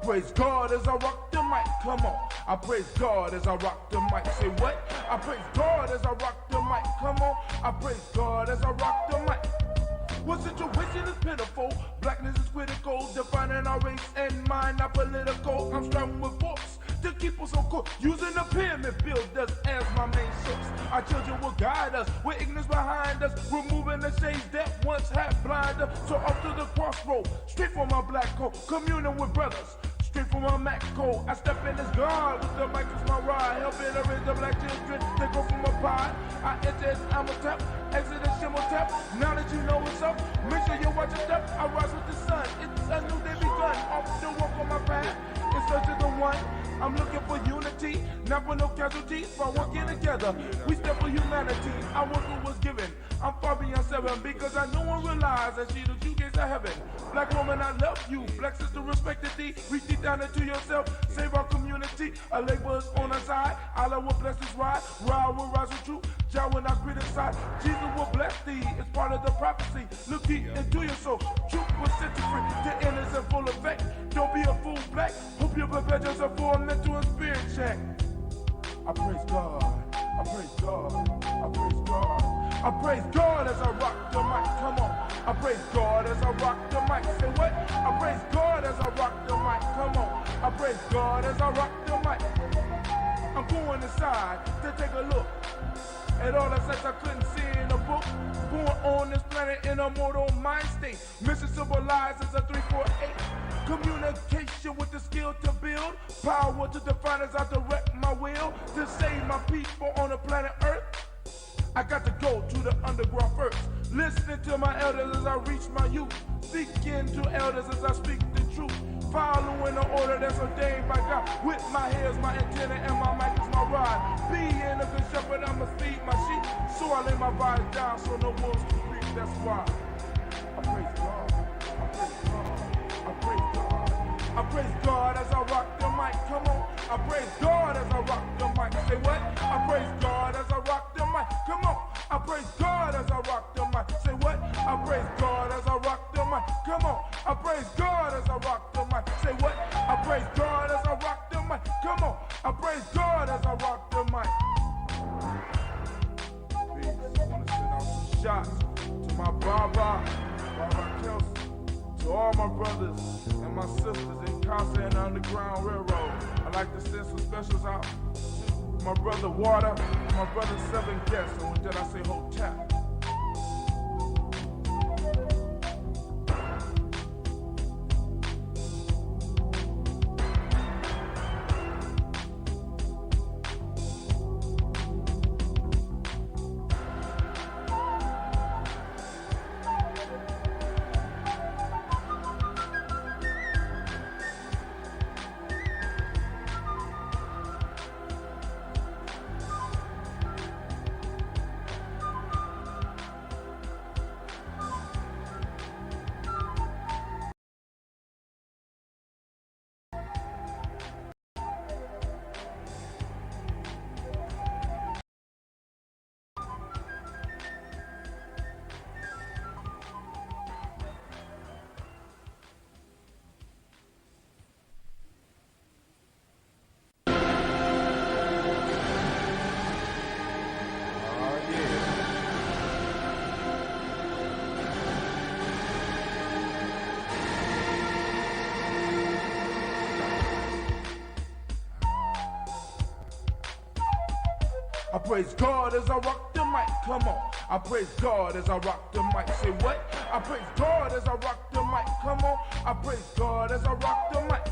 praise God as I rock the mic, come on. I praise God as I rock the mic, say what? I praise God as I rock the mic, come on. I praise God as I rock the mic. What situation is pitiful? Blackness is critical, defining our race and mind, not political. I'm striving with force to keep us on course, using the pyramid builders as my main source. Our children will guide us, with ignorance behind us, removing the shades that once had blinded us. So up to the crossroad, straight from my black coat, communing with brothers. Straight from my Mac code, I step in as God with the mic as my ride, helping to raise the black children. They go from a pod. I enter as I'm a tap, exit as Shimmo tap. Now that you know what's up, make sure you watch your step. I rise with the sun. It's a new day begun. Off the walk on my path, in search of the one. I'm looking for unity, not for no casualties. By working together, we step for humanity. I was what was given. I'm far beyond 7 because I know and realize that she the two gates of heaven. Black woman, I love you. Black sister, respected thee. Reach deep down into yourself. Save our community. A labor's on our side. Allah will bless this ride. Ra will rise with truth. Jah will not criticize. Jesus will bless thee. It's part of the prophecy. Look deep into your soul. Truth will set you free. The end is in full effect. Don't be a fool, black. Hope you prepare yourself for a mental and spirit check. I praise God. I praise God. I praise God. I praise God as I rock the mic, come on. I praise God as I rock the mic, say what? I praise God as I rock the mic, come on. I praise God as I rock the mic. I'm going inside to take a look at all the sights I couldn't see in a book. Born on this planet in a mortal mind state. Mission civilized as a 348. Communication with the skill to build. Power to define as I direct my will. To save my people on the planet Earth. I got to go to the underground first. Listening to my elders as I reach my youth. Speaking to elders as I speak the truth. Following the order that's ordained by God. With my hair's my antenna and my mic is my rod. Being a good shepherd, I'ma feed my sheep. So I lay my body down so no wolves can creep. That's why I praise God. I praise God. I praise God. I praise God as I rock the mic. Come on. I praise God as I rock the mic. Say what? I praise God as I rock the mic. Come on. I praise God as I rock the mic. Say what? I praise God as I rock the mic. Come on. I praise God as I rock the mic. Say what? I praise God as I rock the mic. Come on. I praise God as I rock the mic. Peace. I want to send out some shots to my Baba Kelsey. To all my brothers and my sisters in Casa and Underground Railroad. I'd like to send some specials out to my brother Water and my brother 7 Guests. And with that I say hotel. I praise God as I rock the mic, come on. I praise God as I rock the mic, say what? I praise God as I rock the mic, come on. I praise God as I rock the mic.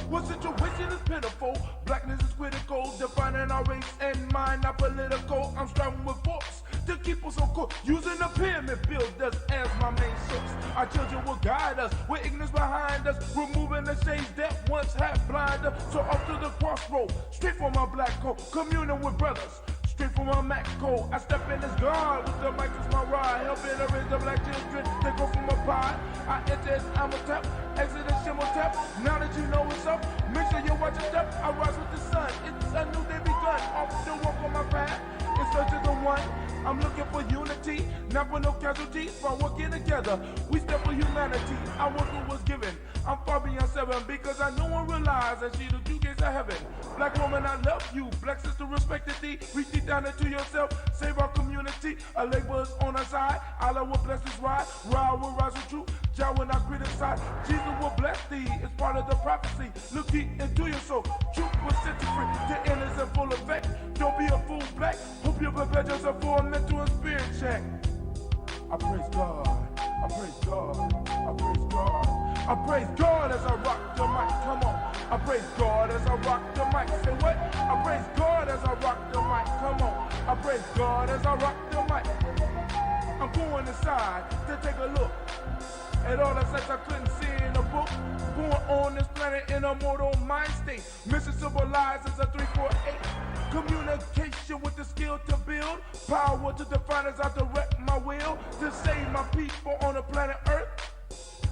What situation is pitiful? Blackness is critical, defining our race and mind, not political. I'm striving with force to keep us on course, using the pyramid builders as my main source. Our children will guide us, with ignorance behind us, removing the shades that once had blinded us. So up to the crossroad, straight from my black coat, communing with brothers. Straight from my Mac code, I step in as God with the mic as my ride, helping to raise the black children. They go from a pod. I enter as I'm a tap, exit as Shimmo tap. Now that you know what's up, make sure you watch your step. I rise with the sun. It's a new day begun. Off the walk on my path, in search of the one. I'm looking for unity, not for no casualties. By working together, we step for humanity. I was what was given. I'm far beyond 7 because I know and realize that she the two gates of heaven. Black woman, I love you. Black sister, respected thee. Reach deep down into yourself. Save our community. Our laborers on our side. Allah will bless us ride. Ride will rise with truth. Jah will not criticize. Jesus will bless thee. It's part of the prophecy. Look deep into your soul. Truth will set you free. The end is in full effect. Don't be a fool, black. Hope you prepare yourself for a mental and spirit check. I praise God. I praise God. I praise God. I praise God as I rock the mic. Come on. I praise God as I rock the mic. Say what? I praise God as I rock the mic. Come on. I praise God as I rock the mic. I'm going inside to take a look at all the sex I couldn't see in a book. Born on this planet in a mortal mind state. Mission civilized as a 348. Communication with the skill to build. Power to define as I direct my will. To save my people on the planet Earth.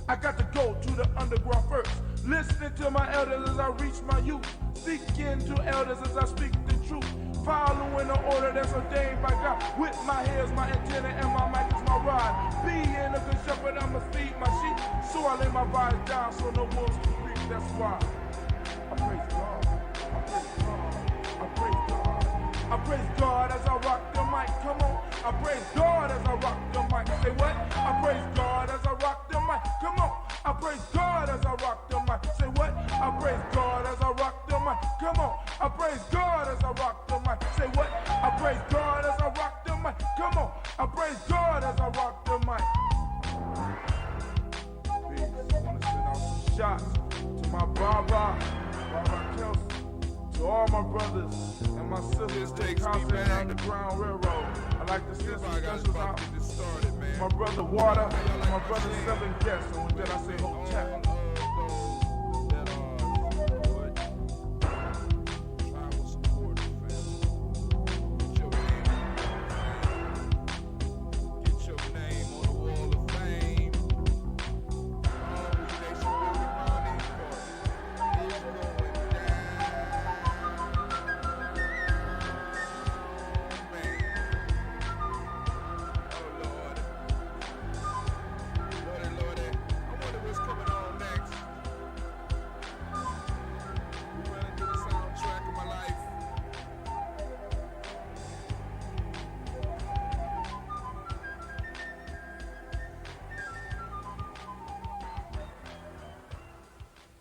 I got to go to the underground first. Listening to my elders as I reach my youth. Speaking to elders as I speak the truth. Following the order that's ordained by God. With my hair is my antenna and my mic is my rod. Being a good shepherd, I'ma feed my sheep. So I lay my vibes down so no wolves can speak. That's why I praise God. I praise God. I praise God. I praise God as I rock the mic. Come on. I praise God as I rock the mic. Say what? I praise God as I rock the mic. Come on. I praise God as I rock the mic. Say what? I praise God as I rock the mic. Come on. I praise God as I rock the mic. Say what? I praise God as I rock the mic. Come on. I praise God as I rock the mic. Peace. I want to send out some shots to my Baba Kelsey, to all my brothers and my sisters that concert on the Underground Railroad. I like to send some specials out. My brother Water, my brother Seven Guests, and with that I say hotel.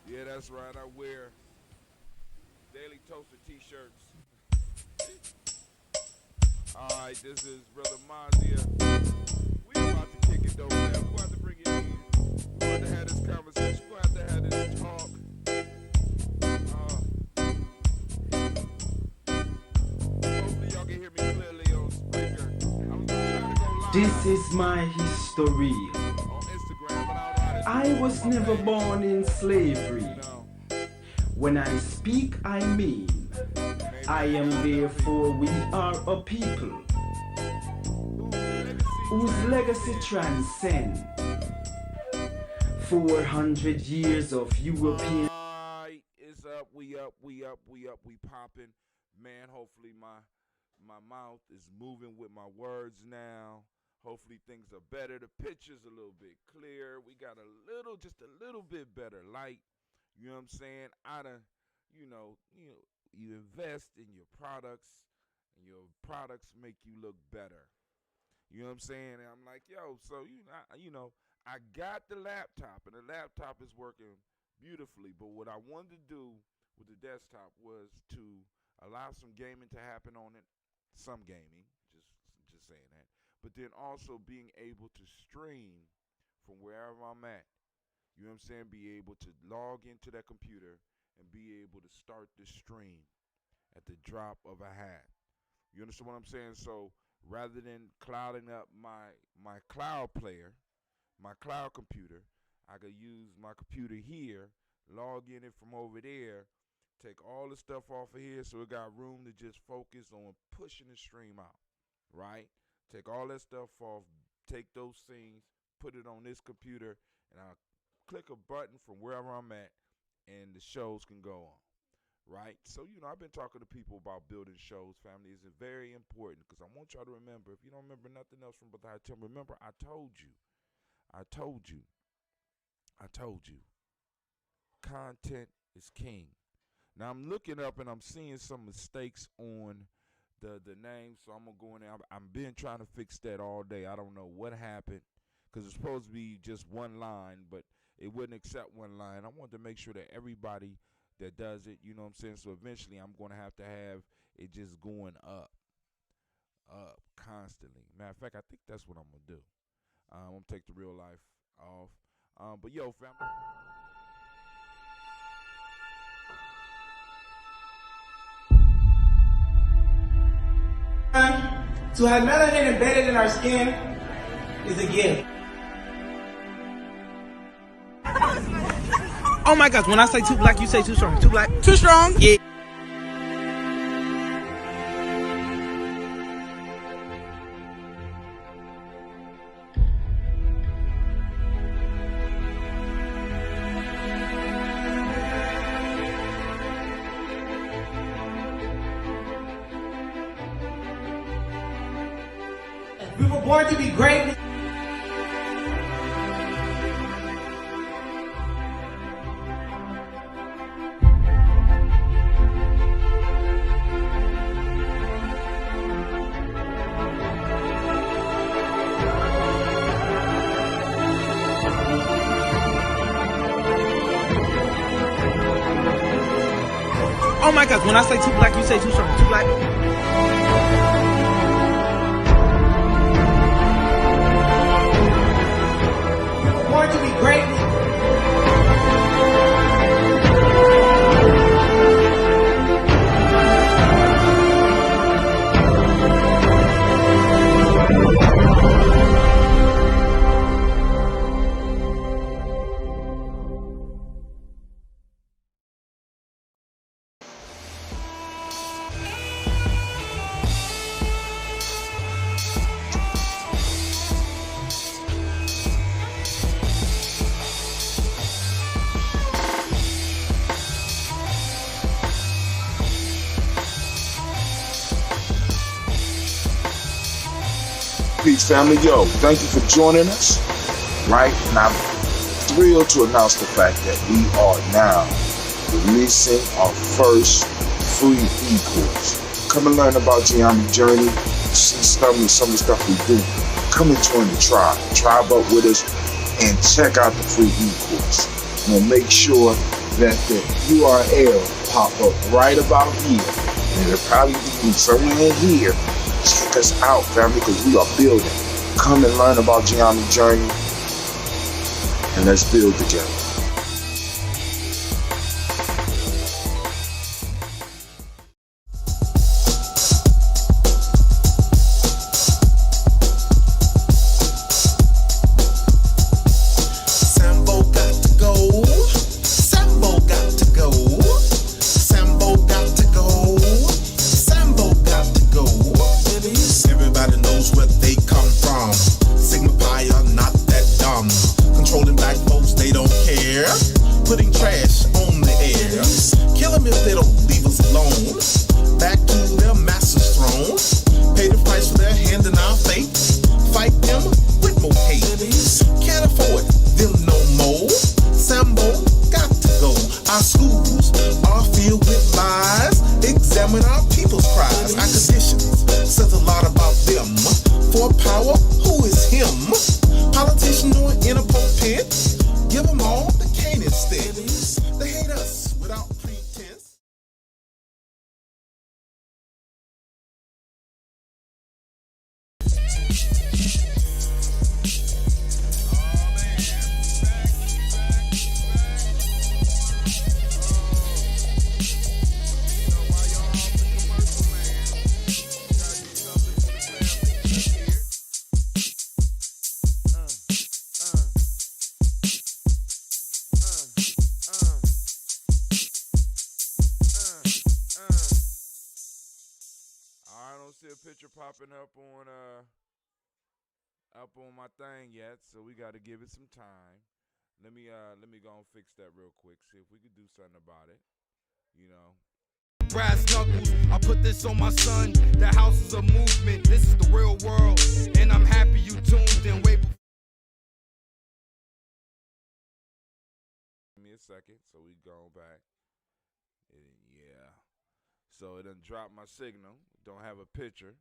Yeah, that's right. I wear Daily Toaster t-shirts. Alright, this is Brother Mazia. We about to kick it though, man. We're about to bring it in. We're about to have this conversation. We're about to have this talk. Hopefully y'all can hear me clearly on speaker. This is my history. On Instagram, but I was never born in slavery. When I speak, I mean. I am therefore we are a people whose legacy transcends 400 years of European. It's up, we popping. Man, hopefully my mouth is moving with my words now. Hopefully things are better. The picture's a little bit clear. We got just a little bit better light. You know what I'm saying? You invest in your products, and your products make you look better. You know what I'm saying? And I'm like, yo, so I got the laptop, and the laptop is working beautifully. But what I wanted to do with the desktop was to allow some gaming to happen on it, some gaming, just saying that. But then also being able to stream from wherever I'm at. You know what I'm saying? Be able to log into that computer and be able to start the stream at the drop of a hat. You understand what I'm saying? So rather than clouding up my cloud player, my cloud computer, I could use my computer here, log in it from over there, take all the stuff off of here so it got room to just focus on pushing the stream out, right? Take all that stuff off, take those things, put it on this computer, and I'll click a button from wherever I'm at, and the shows can go on, right? So, I've been talking to people about building shows, family. Is very important because I want y'all to remember, if you don't remember nothing else from Brother Hatem, remember I told you. content is king. Now I'm looking up and I'm seeing some mistakes on the name, so I'm gonna go in there. I've been trying to fix that all day. I don't know what happened because it's supposed to be just one line, but it wouldn't accept one line. I want to make sure that everybody that does it, you know what I'm saying? So eventually I'm going to have it just going up constantly. Matter of fact, I think that's what I'm going to do. I'm going to take the real life off. But yo, fam. To have melanin embedded in our skin is a gift. Oh my gosh, when I say too black, you say too strong. Too black? Too strong? Yeah. We were born to be great. Oh my gosh, when I say too black, you say too strong. Too black? We were born to be great. Peace, family. Yo, thank you for joining us. Right? And I'm thrilled to announce the fact that we are now releasing our first free e-course. Come and learn about Gye-Nyame journey, see some of the stuff we do. Come and join the tribe. Tribe up with us and check out the free e-course. We'll make sure that the URL pop up right about here. And it'll probably be somewhere in here. Check us out, family, because we are building. Come and learn about Gye-Nyame journey, and let's build together. Sambo got to go. Sambo got to go. Sambo got to go. Sambo got to go. Everybody knows where they come from. Sigma Pi are not that dumb. Controlling black folks, they don't care. Putting trash on the air. Kill them if they don't leave us alone. Back to their master's throne. Pay the price for their hand in our fate. Fight them with more hate. Can't afford them no more. Sambo got to go. Our schools are filled with lies. Examine our people's cries. Our conditions says a lot about them. For power, who is him? Politician or in a pulpit? Give them all the cane instead. They hate us without pretense. I don't see a picture popping up on my thing yet, so we got to give it some time. Let me go and fix that real quick. See if we can do something about it. You know. Brass knuckles, I put this on my son. The house is a movement. This is the real world, and I'm happy you tuned in. Wait. second. So we going back. Yeah. So it done dropped my signal. Don't have a picture.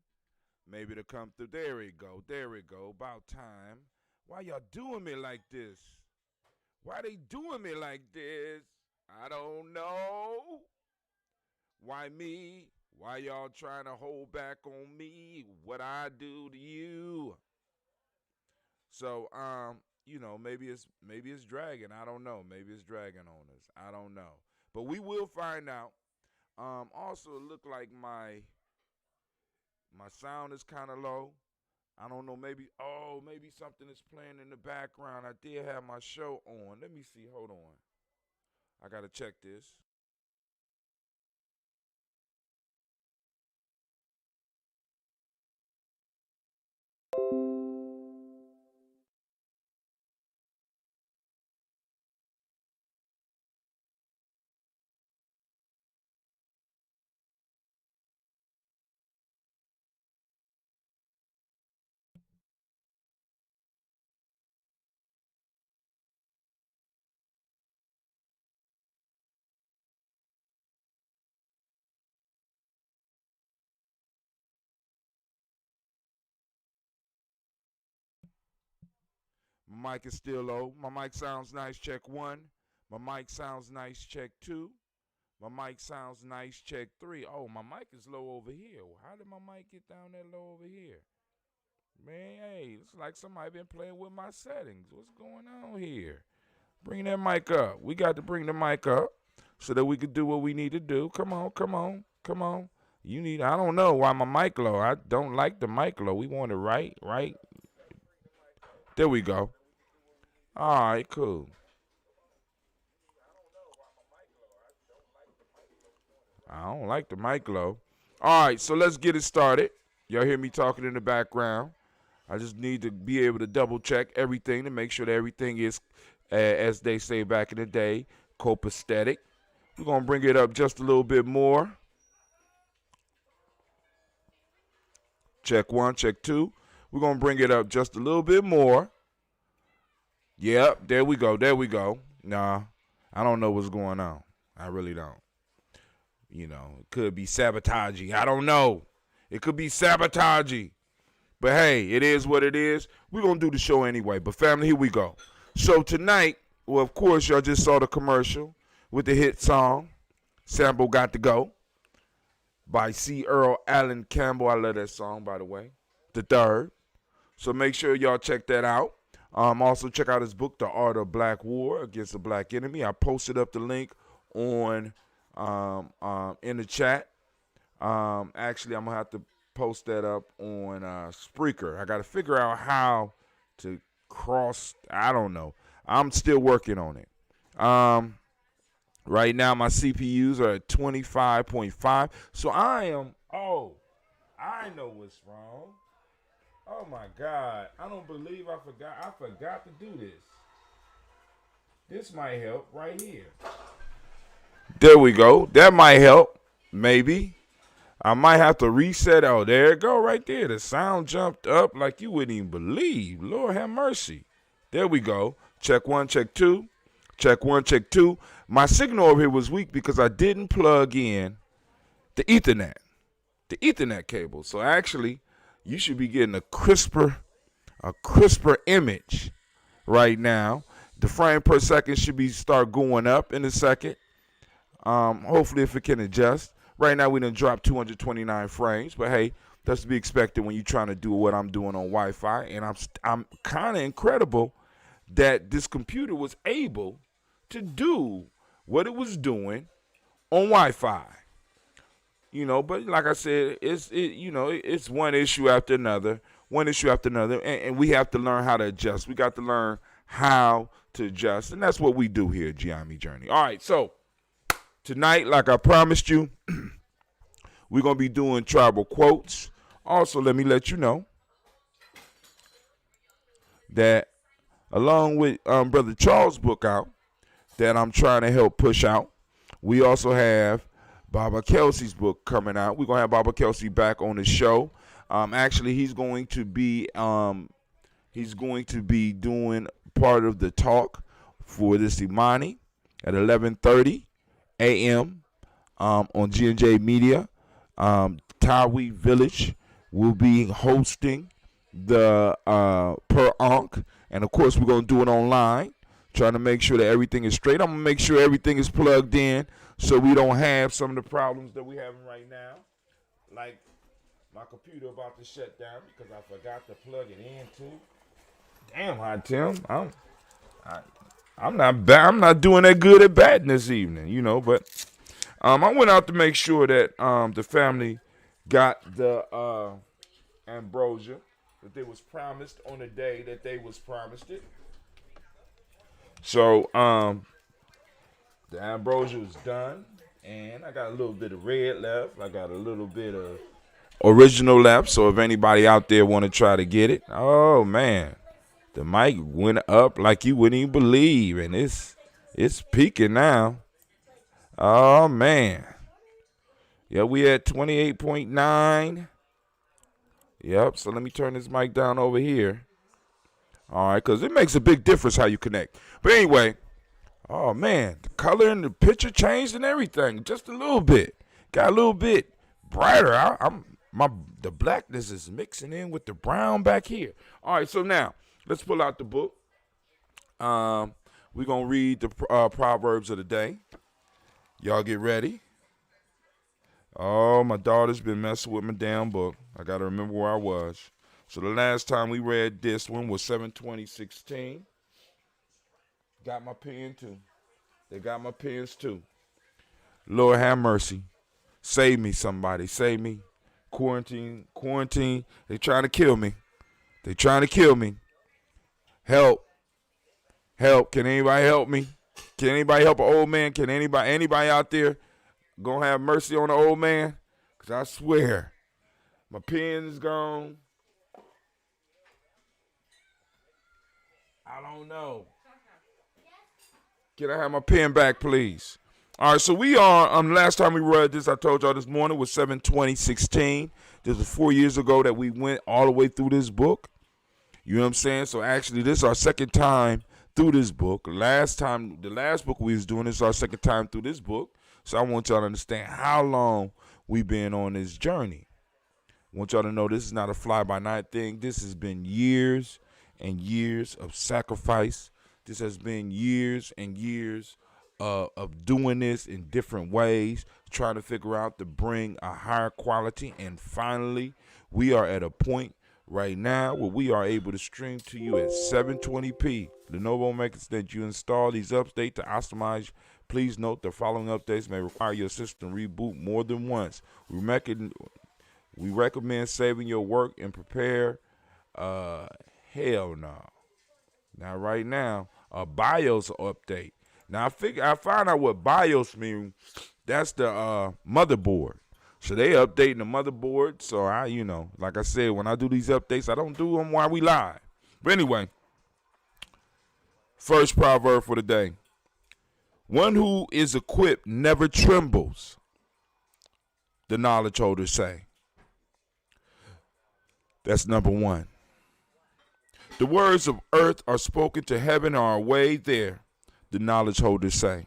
Maybe it'll come through. There we go. There we go. About time. Why y'all doing me like this? Why they doing me like this? I don't know. Why me? Why y'all trying to hold back on me? What I do to you? So, maybe it's dragging. I don't know. Maybe it's dragging on us. I don't know. But we will find out. Also, it looked like my sound is kind of low. I don't know. Maybe something is playing in the background. I did have my show on. Let me see. Hold on. I got to check this. My mic is still low. My mic sounds nice. Check 1. My mic sounds nice. Check 2. My mic sounds nice. Check 3. Oh, my mic is low over here. How did my mic get down that low over here? Man, hey, it's like somebody been playing with my settings. What's going on here? Bring that mic up. We got to bring the mic up so that we could do what we need to do. Come on. I don't know why my mic low. I don't like the mic low. We want it right. There we go. All right, cool. I don't like the mic low. All right, so let's get it started. Y'all hear me talking in the background. I just need to be able to double check everything to make sure that everything is, as they say back in the day, copacetic. We're going to bring it up just a little bit more. Check 1, check 2. We're going to bring it up just a little bit more. Yep, there we go. Nah, I don't know what's going on. I really don't. It could be sabotagey. I don't know. It could be sabotagey. But hey, it is what it is. We're going to do the show anyway. But family, here we go. So tonight, well, of course, y'all just saw the commercial with the hit song, Sambo Got to Go, by C. Earl Allen Campbell. I love that song, by the way. The third. So make sure y'all check that out. Also, check out his book, The Art of Black War Against the Black Enemy. I posted up the link on in the chat. Actually, I'm going to have to post that up on Spreaker. I got to figure out how to cross. I don't know. I'm still working on it. Right now, my CPUs are at 25.5. So I know what's wrong. Oh, my God. I don't believe I forgot. I forgot to do this. This might help right here. There we go. That might help. Maybe. I might have to reset. Oh, there it go right there. The sound jumped up like you wouldn't even believe. Lord have mercy. There we go. Check 1, check 2. Check 1, check 2. My signal over here was weak because I didn't plug in the Ethernet cable. So actually, you should be getting a crisper image right now. The frame per second should start going up in a second. Hopefully, if it can adjust. Right now, we done dropped 229 frames, but hey, that's to be expected when you're trying to do what I'm doing on Wi-Fi. And I'm kind of incredible that this computer was able to do what it was doing on Wi-Fi. But like I said, it's one issue after another, and we have to learn how to adjust. We got to learn how to adjust, and that's what we do here at Gye-Nyame Journey. All right, so tonight, like I promised you, we're going to be doing tribal quotes. Also, let me let you know that along with Brother Charles' book out that I'm trying to help push out, we also have Baba Kelsey's book coming out. We're going to have Baba Kelsey back on the show. Actually, he's going to be doing part of the talk for this Imani. at 11:30 a.m. On G&J Media. Tawi Village will be hosting the Per Ankh, and of course we're going to do it online, trying to make sure that everything is straight. I'm going to make sure everything is plugged in so we don't have some of the problems that we're having right now, like my computer about to shut down because I forgot to plug it in too. Damn, Hot Tim, I'm not doing that good at batting this evening, you know. But I went out to make sure that the family got the ambrosia that they was promised on the day that they was promised it. So the ambrosia was done, and I got a little bit of red left. I got a little bit of original left. So if anybody out there want to try to get it, oh man, the mic went up like you wouldn't even believe, and it's peaking now. Oh man, yeah, we at 28.9. Yep. So let me turn this mic down over here. All right, because it makes a big difference how you connect. But anyway, oh man, the color and the picture changed and everything just a little bit. Got a little bit brighter. The blackness is mixing in with the brown back here. All right, so now let's pull out the book. We're gonna read the Proverbs of the day. Y'all get ready. Oh, my daughter's been messing with my damn book. I gotta remember where I was. So the last time we read this one was 7/20/16. Got my pen too. They got my pens too. Lord have mercy. Save me, somebody. Save me. Quarantine. They trying to kill me. Help. Can anybody help me? Can anybody help an old man? Can anybody out there gonna have mercy on the old man? Because I swear, my pen is gone. I don't know. Can I have my pen back, please? All right, so we are, last time we read this, I told y'all this morning, was 7/20/16. This was 4 years ago that we went all the way through this book. You know what I'm saying? So actually, this is our second time through this book. The last book we was doing, this is our second time through this book. So I want y'all to understand how long we've been on this journey. I want y'all to know this is not a fly-by-night thing. This has been years and years of sacrifice. This has been years and years of doing this in different ways, trying to figure out to bring a higher quality. And finally, we are at a point right now where we are able to stream to you at 720p. Lenovo makes that you install these updates to optimize. Please note the following updates may require your system reboot more than once. We recommend saving your work and prepare. Hell no. Now, right now, a BIOS update. Now, I found out what BIOS means. That's the motherboard. So they updating the motherboard. So like I said, when I do these updates, I don't do them while we live. But anyway, first proverb for the day. One who is equipped never trembles, the knowledge holders say. That's number one. The words of earth are spoken to heaven are away there, the knowledge holders say.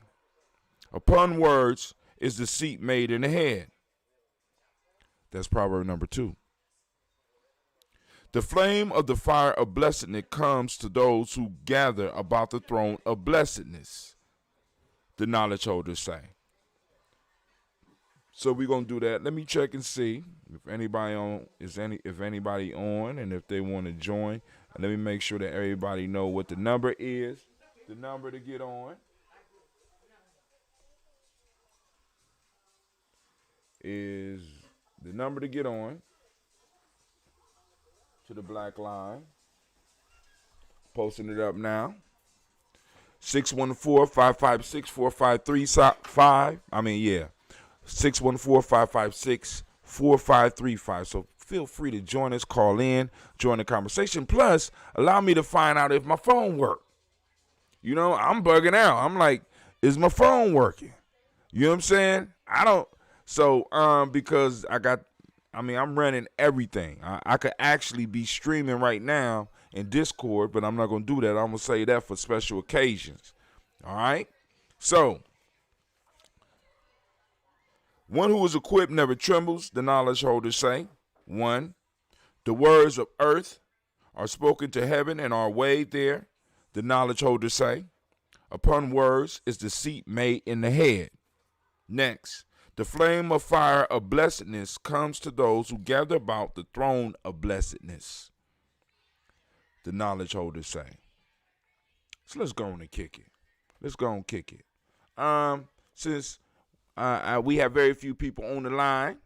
Upon words is the seat made in the head. That's proverb number 2. The flame of the fire of blessedness comes to those who gather about the throne of blessedness, the knowledge holders say. So we're gonna do that. Let me check and see if anybody on, and if they want to join. And let me make sure that everybody know what the number is. The number to get on is to the black line. Posting it up now. 614-556-4535. 614-556-4535. So feel free to join us, call in, join the conversation. Plus, allow me to find out if my phone works. I'm bugging out. I'm like, is my phone working? You know what I'm saying? I don't. So, because I'm running everything. I could actually be streaming right now in Discord, but I'm not going to do that. I'm going to say that for special occasions. All right? So, one who is equipped never trembles, the knowledge holders say. 1. The words of earth are spoken to heaven and are weighed there, the knowledge holders say. Upon words is the seat made in the head. Next, the flame of fire of blessedness comes to those who gather about the throne of blessedness, the knowledge holders say. So let's go on and kick it. Since we have very few people on the line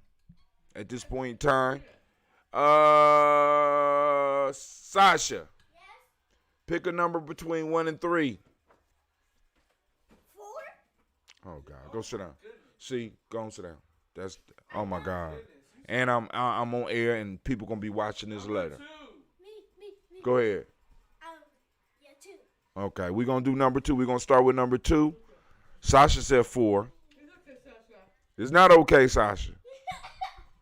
at this point in time, Sasha, pick a number between 1 and 3. 4. Oh God, go sit down. See, go and sit down. That's, oh my God. And I'm on air, and people gonna be watching this later. Me. Go ahead. Yeah, 2. Okay, we're gonna do number 2. We're gonna start with number 2. Sasha said 4. It's not okay, Sasha.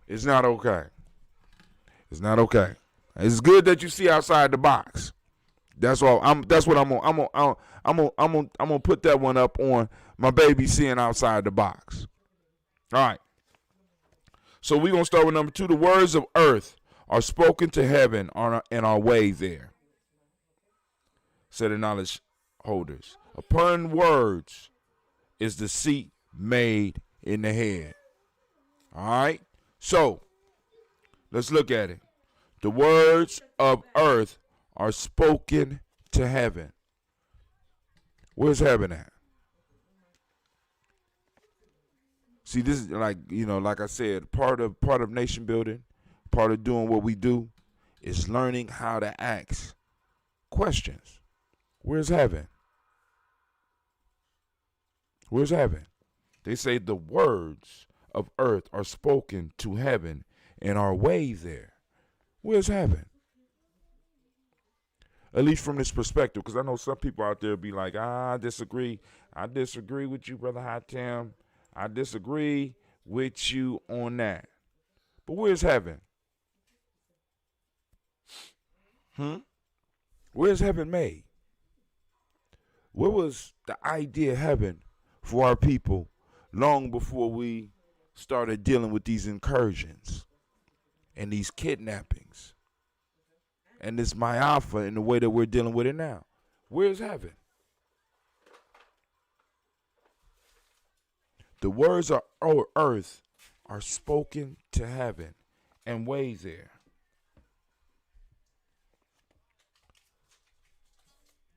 It's not okay. It's not okay. It's good that you see outside the box. That's all. That's what I'm gonna put that one up on my baby seeing outside the box. All right. So we're gonna start with number 2. The words of earth are spoken to heaven and are weighed there, said the knowledge holders. Upon words is the seat made in the head. All right. So let's look at it. The words of earth are spoken to heaven. Where's heaven at? See, this is like I said, part of nation building, part of doing what we do is learning how to ask questions. Where's heaven? Where's heaven? They say the words of earth are spoken to heaven and are weighed there. Where's heaven? At least from this perspective, because I know some people out there be like, I disagree. I disagree with you, Brother Hatem. I disagree with you on that. But where's heaven? Where's heaven made? Where was the idea of heaven for our people long before we started dealing with these incursions and these kidnappings and this Ma'afa in the way that we're dealing with it now? Where's heaven? The words of earth are spoken to heaven and weighed there.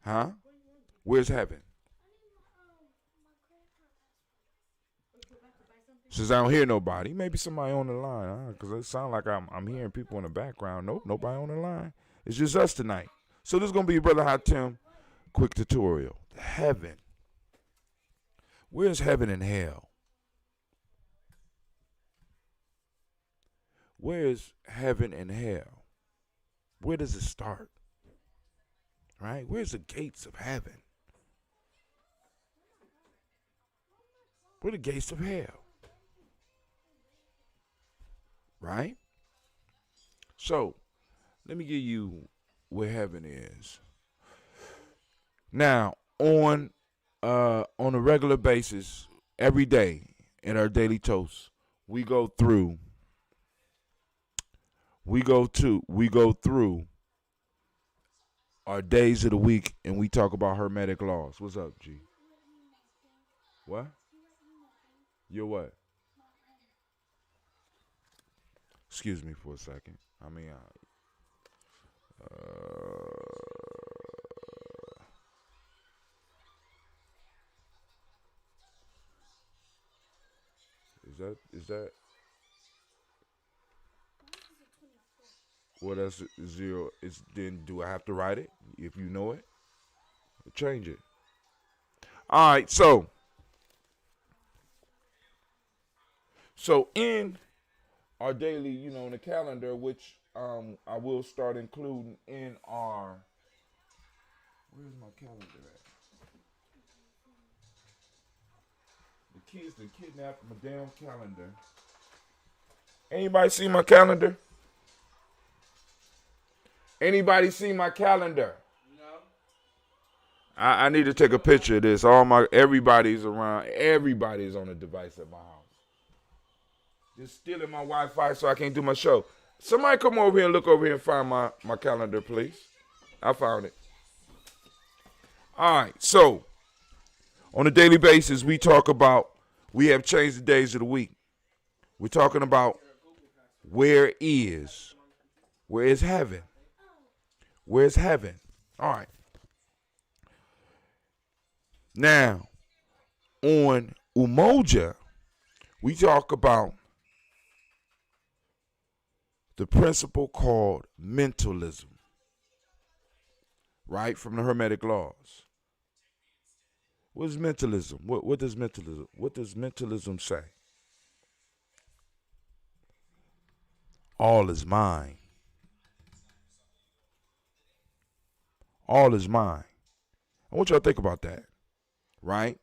Huh? Where's heaven? Since I don't hear nobody, maybe somebody on the line, because it sounds like I'm hearing people in the background. Nope, nobody on the line. It's just us tonight. So this is going to be Brother Hatem quick tutorial. Heaven. Where's heaven and hell? Where is heaven and hell? Where does it start? Right? Where's the gates of heaven? Where are the gates of hell? Right? So, let me give you where heaven is. Now, on a regular basis, every day in our daily toast, we go through our days of the week, and we talk about Hermetic laws. What's up, G? What? You're what? Excuse me for a second. I mean, is that? Well, that's 0. Then do I have to write it? If you know it, change it. All right, so in our daily, in the calendar, which I will start including in our. Where's my calendar at? The kids that kidnapped my damn calendar. Anybody see my calendar? Anybody see my calendar? No. I need to take a picture of this. Everybody's around. Everybody's on a device at my house. Just stealing my Wi-Fi so I can't do my show. Somebody come over here and look over here and find my calendar, please. I found it. All right, so on a daily basis, we have changed the days of the week. We're talking about where is heaven? Where's heaven? All right. Now, on Umoja, we talk about the principle called mentalism, right, from the Hermetic laws. What is mentalism? What does mentalism say? All is mine. All is mine. I want y'all to think about that, right?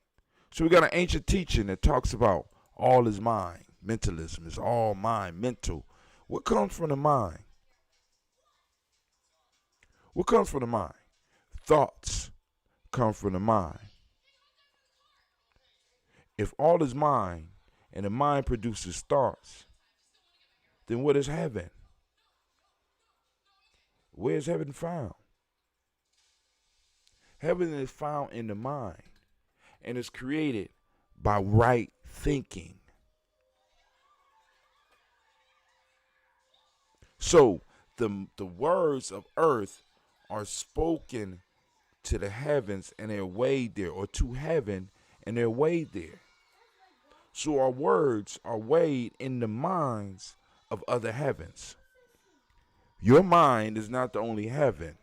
So we got an ancient teaching that talks about all is mine. Mentalism is all mine, mental. What comes from the mind? What comes from the mind? Thoughts come from the mind. If all is mind and the mind produces thoughts, then what is heaven? Where is heaven found? Heaven is found in the mind and is created by right thinking. So the words of earth are spoken to the heavens and they're weighed there, or to heaven and they're weighed there. So our words are weighed in the minds of other heavens. Your mind is not the only heaven.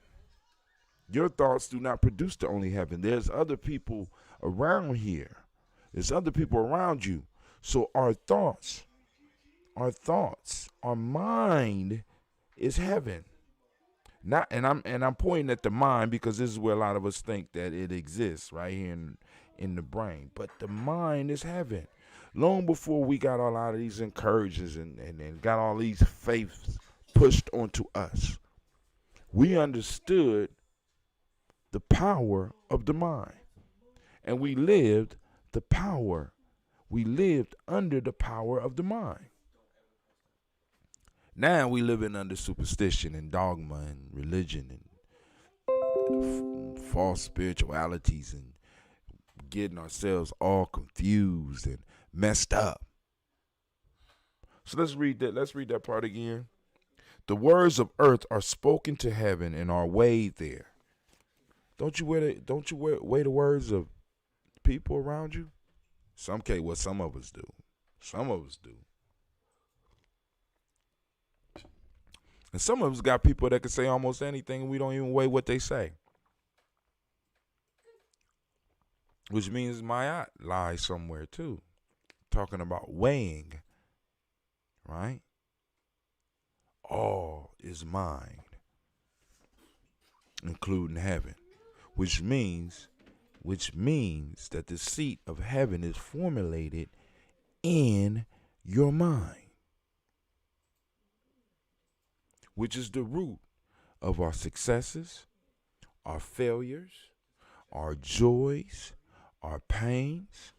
Your thoughts do not produce the only heaven. There's other people around here. There's other people around you. So our thoughts, our mind is heaven. I'm pointing at the mind because this is where a lot of us think that it exists, right here in the brain. But the mind is heaven. Long before we got a lot of these encouragements and got all these faiths pushed onto us, we understood the power of the mind. And we lived under the power of the mind. Now we living under superstition and dogma and religion and false spiritualities and getting ourselves all confused and messed up. So let's read that part again. The words of earth are spoken to heaven and are weighed there. Don't you weigh the words of people around you? Some of us do. Some of us do. And some of us got people that can say almost anything and we don't even weigh what they say. Which means my lies somewhere too. Talking about weighing. Right? All is mine. Including heaven. Which means that the seat of heaven is formulated in your mind. Which is the root of our successes, our failures, our joys, our pains.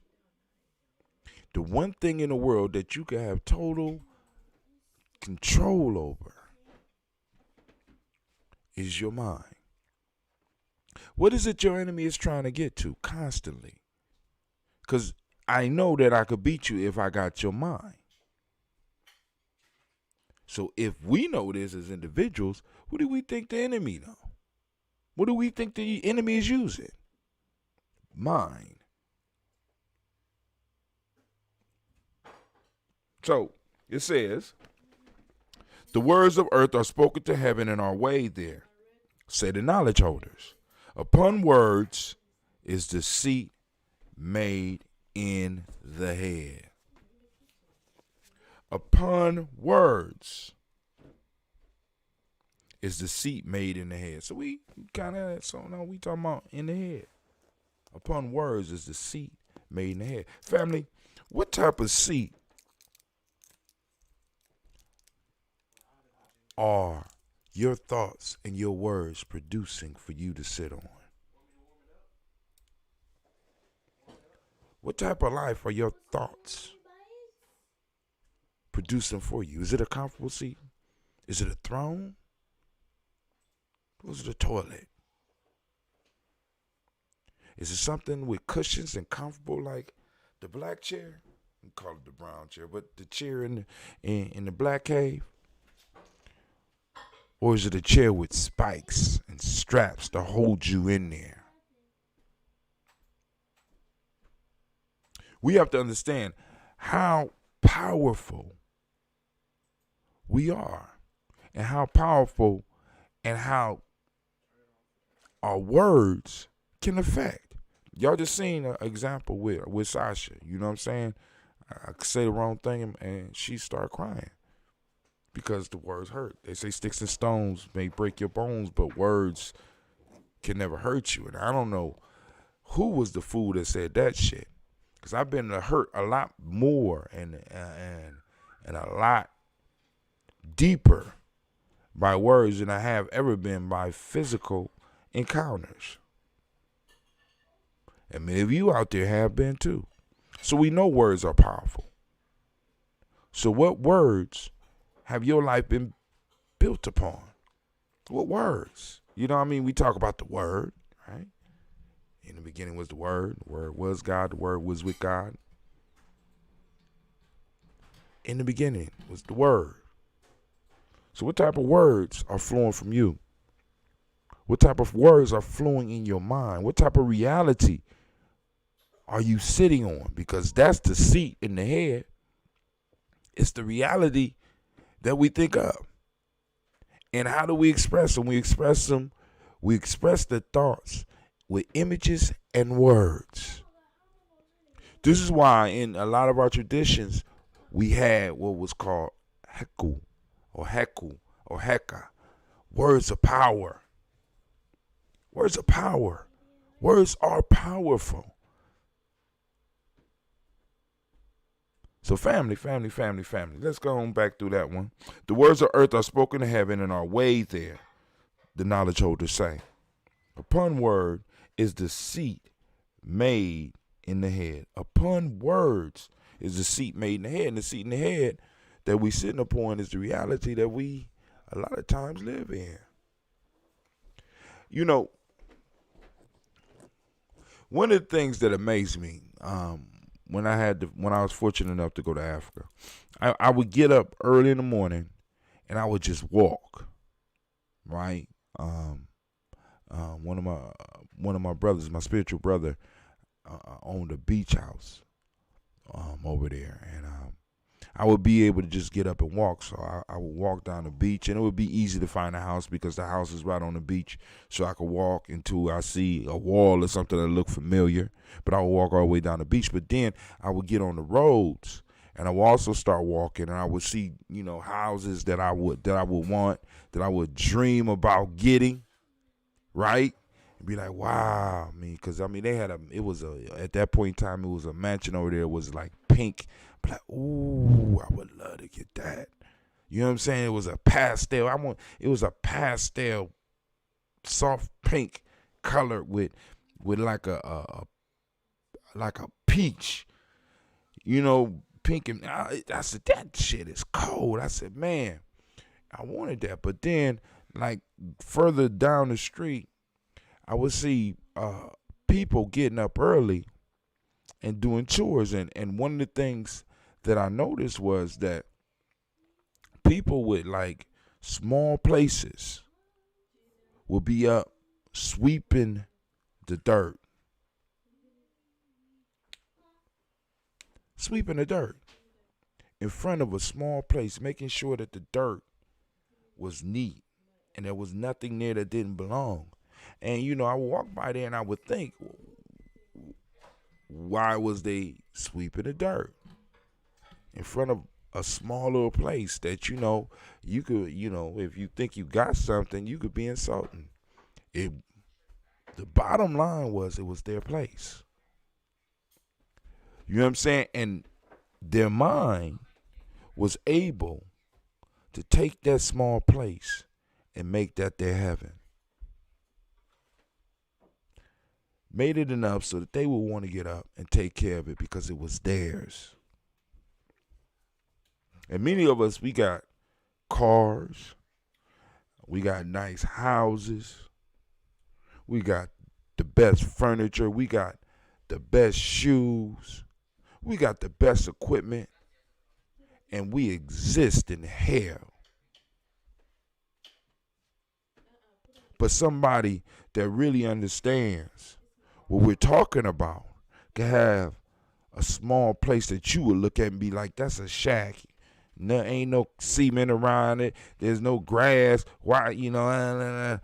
The one thing in the world that you can have total control over is your mind. What is it your enemy is trying to get to constantly? Because I know that I could beat you if I got your mind. So if we know this as individuals, what do we think the enemy know? What do we think the enemy is using? Mind. So it says, the words of earth are spoken to heaven and are weighed there, say the knowledge holders. Upon words is the seat made in the head. Upon words is the seat made in the head. So we talking about in the head. Upon words is the seat made in the head. Family, what type of seat are your thoughts and your words producing for you to sit on? What type of life are your thoughts producing for you? Is it a comfortable seat? Is it a throne? Or is it a toilet? Is it something with cushions and comfortable like the black chair? We call it the brown chair, but the chair in the black cave? Or is it a chair with spikes and straps to hold you in there? We have to understand how powerful we are and how powerful and how our words can affect. Y'all just seen an example with Sasha. You know what I'm saying? I could say the wrong thing and she start crying because the words hurt. They say sticks and stones may break your bones, but words can never hurt you. And I don't know who was the fool that said that shit, because I've been hurt a lot more and a lot deeper by words than I have ever been by physical encounters. And many of you out there have been too. So we know words are powerful. So what words have your life been built upon? What words? You know what I mean? We talk about the word, right? In the beginning was the word was God, the word was with God. In the beginning was the word. So what type of words are flowing from you? What type of words are flowing in your mind? What type of reality are you sitting on? Because that's the seat in the head. It's the reality that we think of. And how do we express them? We express the thoughts with images and words. This is why in a lot of our traditions, we had what was called heku or heka, words of power. Words of power. Words are powerful. So family. Let's go on back through that one. The words of earth are spoken to heaven and are weighed there, the knowledge holders say. Upon word is the seat made in the head. Upon words is the seat made in the head. And the seat in the head that we sitting upon is the reality that we a lot of times live in. You know, one of the things that amazed me, when I was fortunate enough to go to Africa, I would get up early in the morning and I would just walk, right? One of my brothers, my spiritual brother, owned a beach house over there, and I would be able to just get up and walk. So I would walk down the beach, and it would be easy to find a house because the house is right on the beach. So I could walk until I see a wall or something that looked familiar, but I would walk all the way down the beach. But then I would get on the roads, and I would also start walking, and I would see, houses that I would want, that I would dream about getting, right? And be like, wow, because they had at that point in time, it was a mansion over there. It was like pink. But like, ooh, I would love to get that. You know what I'm saying? It was a pastel. It was a pastel, soft pink color with like a peach. Pink, and I said, that shit is cold. I said, man, I wanted that. But then, like, further down the street, I would see people getting up early and doing chores. And one of the things that I noticed was that people with, like, small places would be up sweeping the dirt. Sweeping the dirt in front of a small place, making sure that the dirt was neat and there was nothing there that didn't belong. And, I would walk by there and I would think, why was they sweeping the dirt in front of a small little place that, you could, if you think you got something, you could be insulting. The bottom line was it was their place. You know what I'm saying? And their mind was able to take that small place and make that their heaven. made it enough so that they would want to get up and take care of it because it was theirs. And many of us, we got cars, we got nice houses, we got the best furniture, we got the best shoes, we got the best equipment, and we exist in hell. But somebody that really understands what we're talking about can have a small place that you would look at and be like, that's a shack. No, ain't no cement around it. There's no grass. Why, No.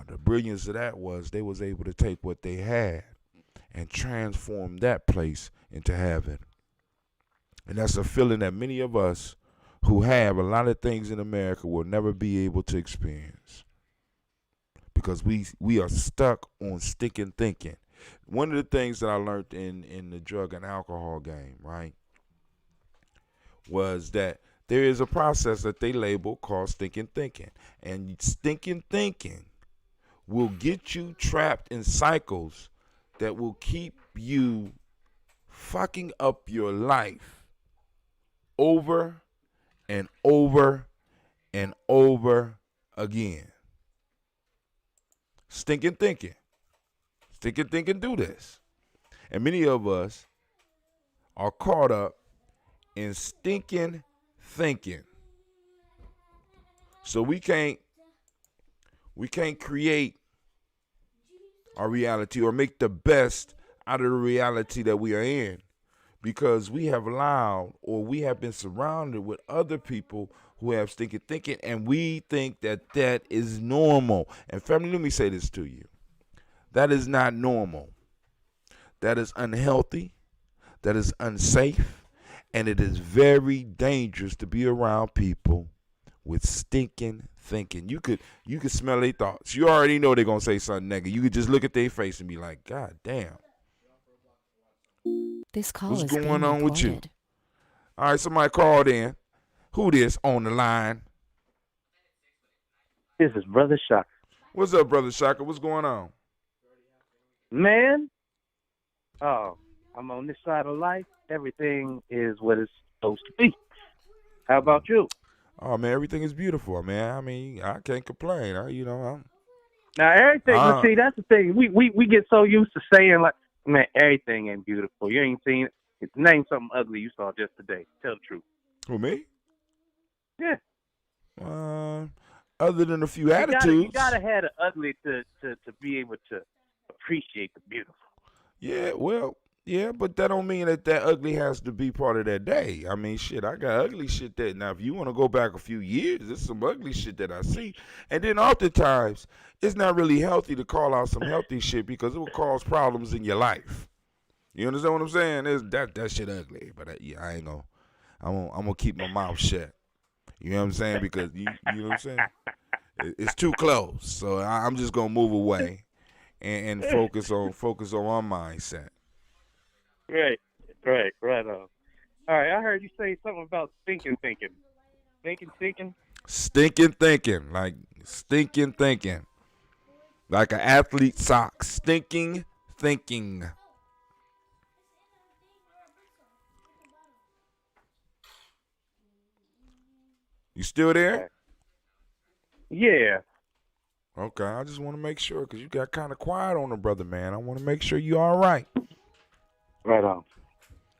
The brilliance of that was they was able to take what they had and transform that place into heaven. And that's a feeling that many of us who have a lot of things in America will never be able to experience. Because we are stuck on stinking thinking. One of the things that I learned in the drug and alcohol game, right, was that there is a process that they label called stinking thinking. And stinking thinking will get you trapped in cycles that will keep you fucking up your life over and over and over again. Stinking thinking. Stinking thinking do this. And many of us are caught up in stinking thinking. So we can't create our reality or make the best out of the reality that we are in, because we have allowed, or we have been surrounded with other people who have stinking thinking, and we think that that is normal. And family, let me say this to you. That is not normal. That is unhealthy. That is unsafe. And it is very dangerous to be around people with stinking thinking. You could smell their thoughts. You already know they're going to say something negative. You could just look at their face and be like, God damn. This call What's is going being on recorded. with you? All right, somebody called in. Who this on the line? This is Brother Shaka. What's up, Brother Shaka? What's going on? Man, I'm on this side of life. Everything is what it's supposed to be. How about you? Oh, man, everything is beautiful, man. I mean, I can't complain. Now, everything, but see, that's the thing. We get so used to saying, like, man, everything ain't beautiful. You ain't seen it. Name something ugly you saw just today. Tell the truth. Who, me? Yeah. Other than a few attitudes. You gotta have the ugly to be able to appreciate the beautiful. Yeah, well, yeah, but that don't mean that ugly has to be part of that day. I mean, shit, I got ugly shit that, now if you want to go back a few years, there's some ugly shit that I see. And then oftentimes, it's not really healthy to call out some healthy shit because it will cause problems in your life. You understand what I'm saying? That shit ugly, but I ain't gonna, I'm gonna keep my mouth shut. You know what I'm saying? Because you know what I'm saying? It's too close, so I'm just gonna move away and focus on my mindset. Right on. All right, I heard you say something about stinking thinking. Stinking? Stinking thinking, like stinking thinking. Like an athlete's sock. Stinking thinking. You still there? Yeah. Okay, I just want to make sure because you got kind of quiet on the brother, man. I want to make sure you all right. Right on.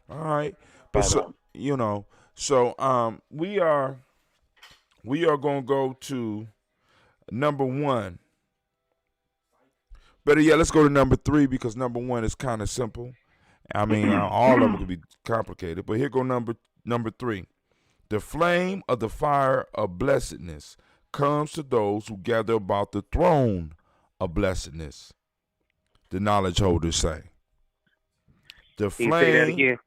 All right. But we are going to go to number 1. Better yet, let's go to number 3 because number 1 is kind of simple. I mean, all of them could be complicated, but here go number 3. The flame of the fire of blessedness comes to those who gather about the throne of blessedness, the knowledge holders say. The flame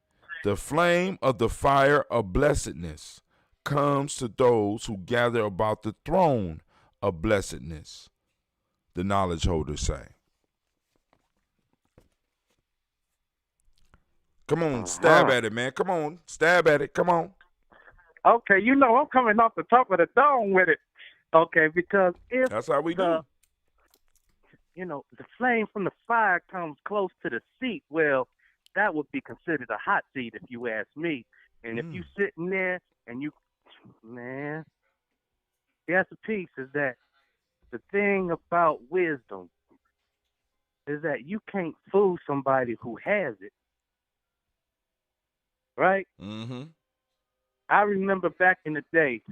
of the fire of blessedness comes to those who gather about the throne of blessedness, the knowledge holders say. Come on, stab at it, man. Come on, stab at it. Come on. Okay, I'm coming off the top of the dome with it. Okay, because if that's how we do. the flame from the fire comes close to the seat. Well, that would be considered a hot seat if you ask me. And if you sitting there and man, that's a piece is that the thing about wisdom is that you can't fool somebody who has it, right? Mm-hmm. I remember back in the day,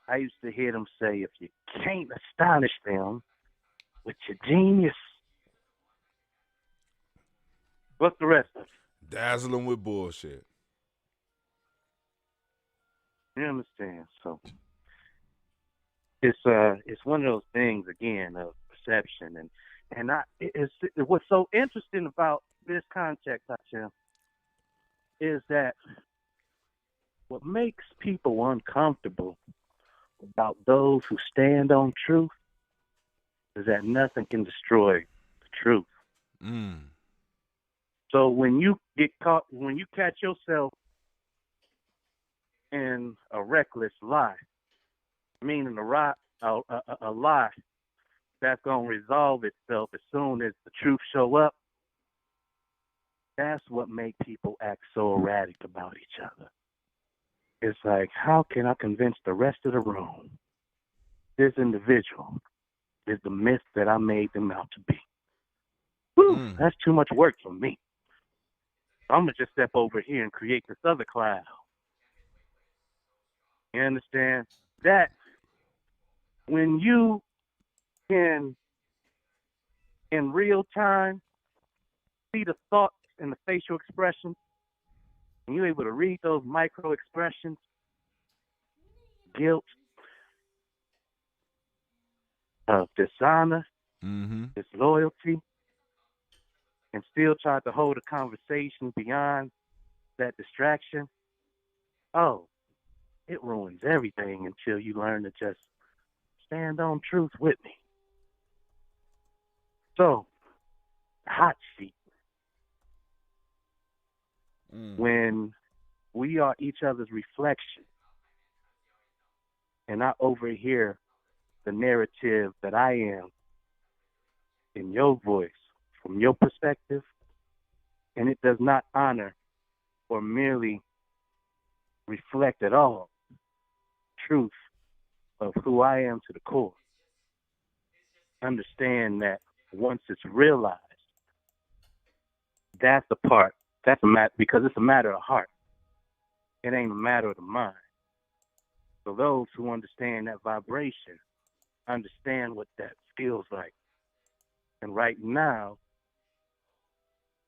I used to hear them say, if you can't astonish them with your genius, what's the rest of it? Dazzle them with bullshit. You understand? So it's one of those things again of perception, it's what's so interesting about this context, Hashem, is that what makes people uncomfortable about those who stand on truth is that nothing can destroy the truth. Mm. So when you catch yourself in a reckless lie, meaning a lie that's going to resolve itself as soon as the truth show up, that's what make people act so erratic about each other. It's like, how can I convince the rest of the room this individual is the myth that I made them out to be? Whew, that's too much work for me. I'm going to just step over here and create this other cloud. You understand? That when you can, in real time, see the thoughts and the facial expressions, and you're able to read those micro expressions, guilt, dishonor, disloyalty, and still try to hold a conversation beyond that distraction, it ruins everything until you learn to just stand on truth with me. So, hot seat. When we are each other's reflection, and I overhear the narrative that I am in your voice, from your perspective, and it does not honor or merely reflect at all truth of who I am to the core. Understand that once it's realized, that's the part, that's a matter, because it's a matter of heart. It ain't a matter of the mind. So those who understand that vibration understand what that feels like. And right now,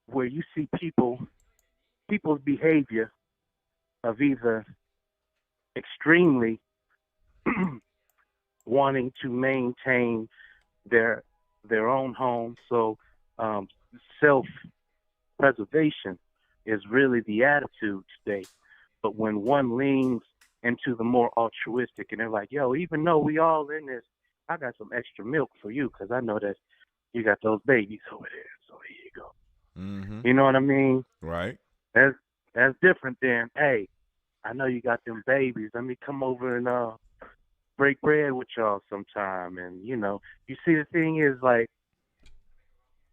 where you see people's behavior of either extremely wanting to maintain their own home, so self-preservation is really the attitude today. But when one leans into the more altruistic, and they're like, yo, even though we all in this, I got some extra milk for you because I know that you got those babies over there, so here you go. Mm-hmm. You know what I mean? Right. That's different than, hey, I know you got them babies. Let me come over and break bread with y'all sometime. And, you see, the thing is, like,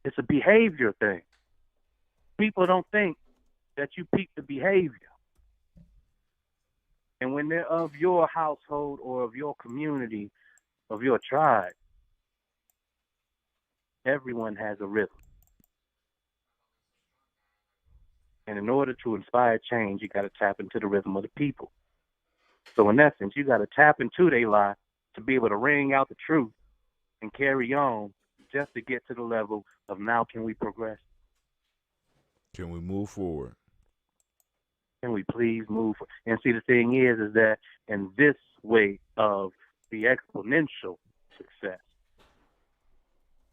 it's a behavior thing. People don't think that you peep the behavior. And when they're of your household or of your community, of your tribe, everyone has a rhythm. And in order to inspire change, you got to tap into the rhythm of the people. So in essence, you got to tap into their lie to be able to ring out the truth and carry on just to get to the level of now can we progress? Can we move forward? Can we please move forward? And see, the thing is that in this way of the exponential success,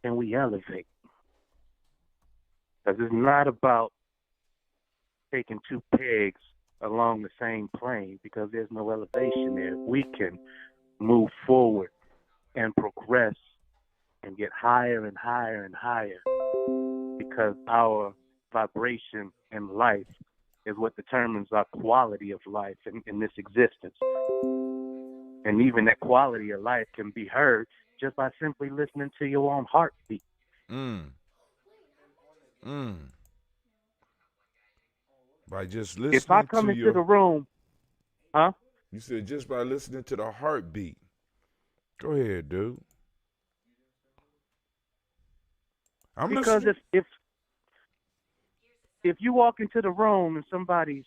can we elevate? Because it's not about taking two pegs along the same plane, because there's no elevation there. We can move forward and progress and get higher and higher and higher, because our vibration in life is what determines our quality of life in this existence. And even that quality of life can be heard just by simply listening to your own heartbeat. By just listening If I come to into the room, huh? You said just by listening to the heartbeat. Go ahead, dude. I'm Because listening. if you walk into the room and somebody's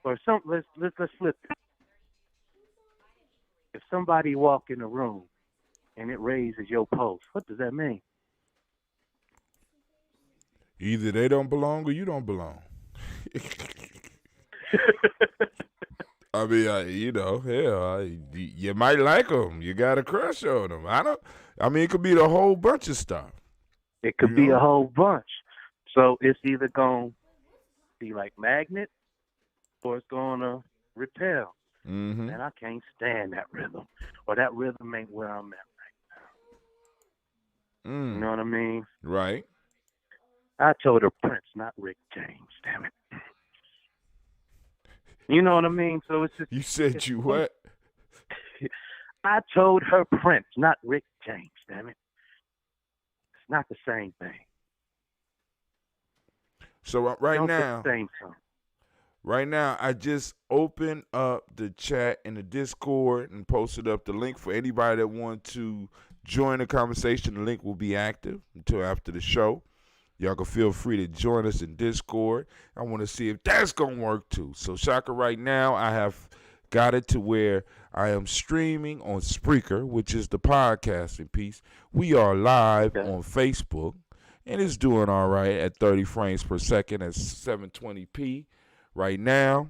or some let's flip it. If somebody walk in the room and it raises your pulse, what does that mean? Either they don't belong or you don't belong. I mean, you might like them. You got a crush on them. It could be the whole bunch of stuff. It could be a whole bunch. So it's either going to be like magnet or it's going to repel. Mm-hmm. And I can't stand that rhythm. Or that rhythm ain't where I'm at right now. You know what I mean? Right. I told her Prince, not Rick James, damn it. You know what I mean? So it's just... You said you what? I told her Prince, not Rick James, damn it. It's not the same thing. So right now, I just opened up the chat in the Discord and posted up the link for anybody that wants to join the conversation. The link will be active until after the show. Y'all can feel free to join us in Discord. I want to see if that's going to work too. So, Shaka, right now, I have got it to where I am streaming on Spreaker, which is the podcasting piece. We are live on Facebook, and it's doing all right at 30 frames per second at 720p right now.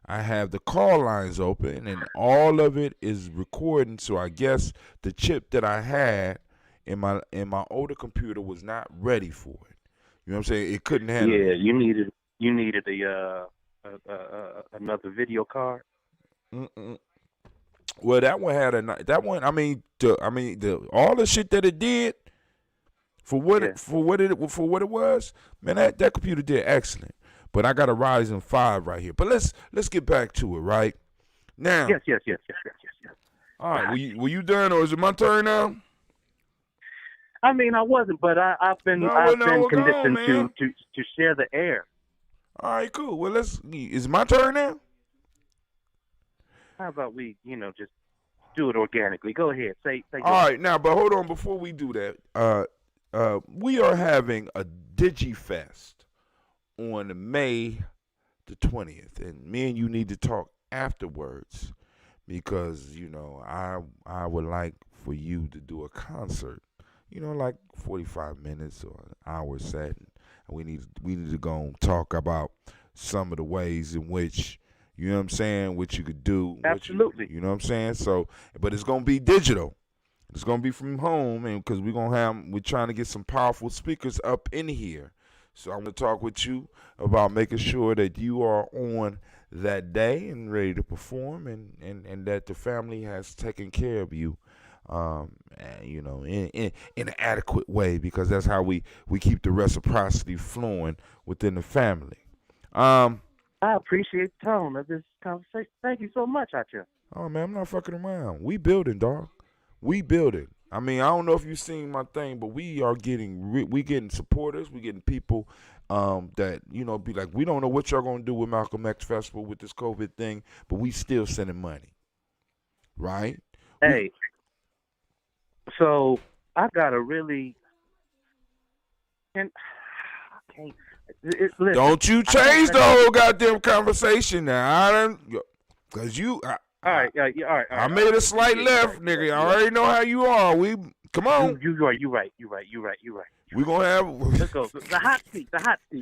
I have the call lines open, and all of it is recording. So I guess the chip that I had in my older computer was not ready for it. You know what I'm saying? It couldn't handle it. Yeah, you needed another video card. Well, that one had all the shit that it did for what it was. Man, that computer did excellent. But I got a Ryzen 5 right here. But let's get back to it, right? Now. Yes. All right, were you done, or is it my turn now? I mean, I wasn't, but I've been conditioned to share the air. All right, cool. Well, is it my turn now? How about we, just do it organically? Go ahead, say. All right, now, but hold on. Before we do that, we are having a DigiFest on May the 20th, and me and you need to talk afterwards because I would like for you to do a concert, like 45 minutes or an hour set, and we need to go and talk about some of the ways in which what you could do. Absolutely. You know what I'm saying? So, but it's gonna be digital. It's gonna be from home, and because we're trying to get some powerful speakers up in here. So I'm going to talk with you about making sure that you are on that day and ready to perform, and that the family has taken care of you, in an adequate way, because that's how we keep the reciprocity flowing within the family. I appreciate the tone of this conversation. Thank you so much, Acha. Oh, man, I'm not fucking around. We building, dog. We building. I mean, I don't know if you've seen my thing, but we are getting supporters. We getting people that, be like, we don't know what y'all going to do with Malcolm X Festival with this COVID thing, but we still sending money. Right? Hey, so I got to really... Listen, don't you change the whole goddamn conversation now. Because you... All right. I made a slight left, nigga. I already know how you are. Come on. You're right. We're going to have... Let's go. The hot seat.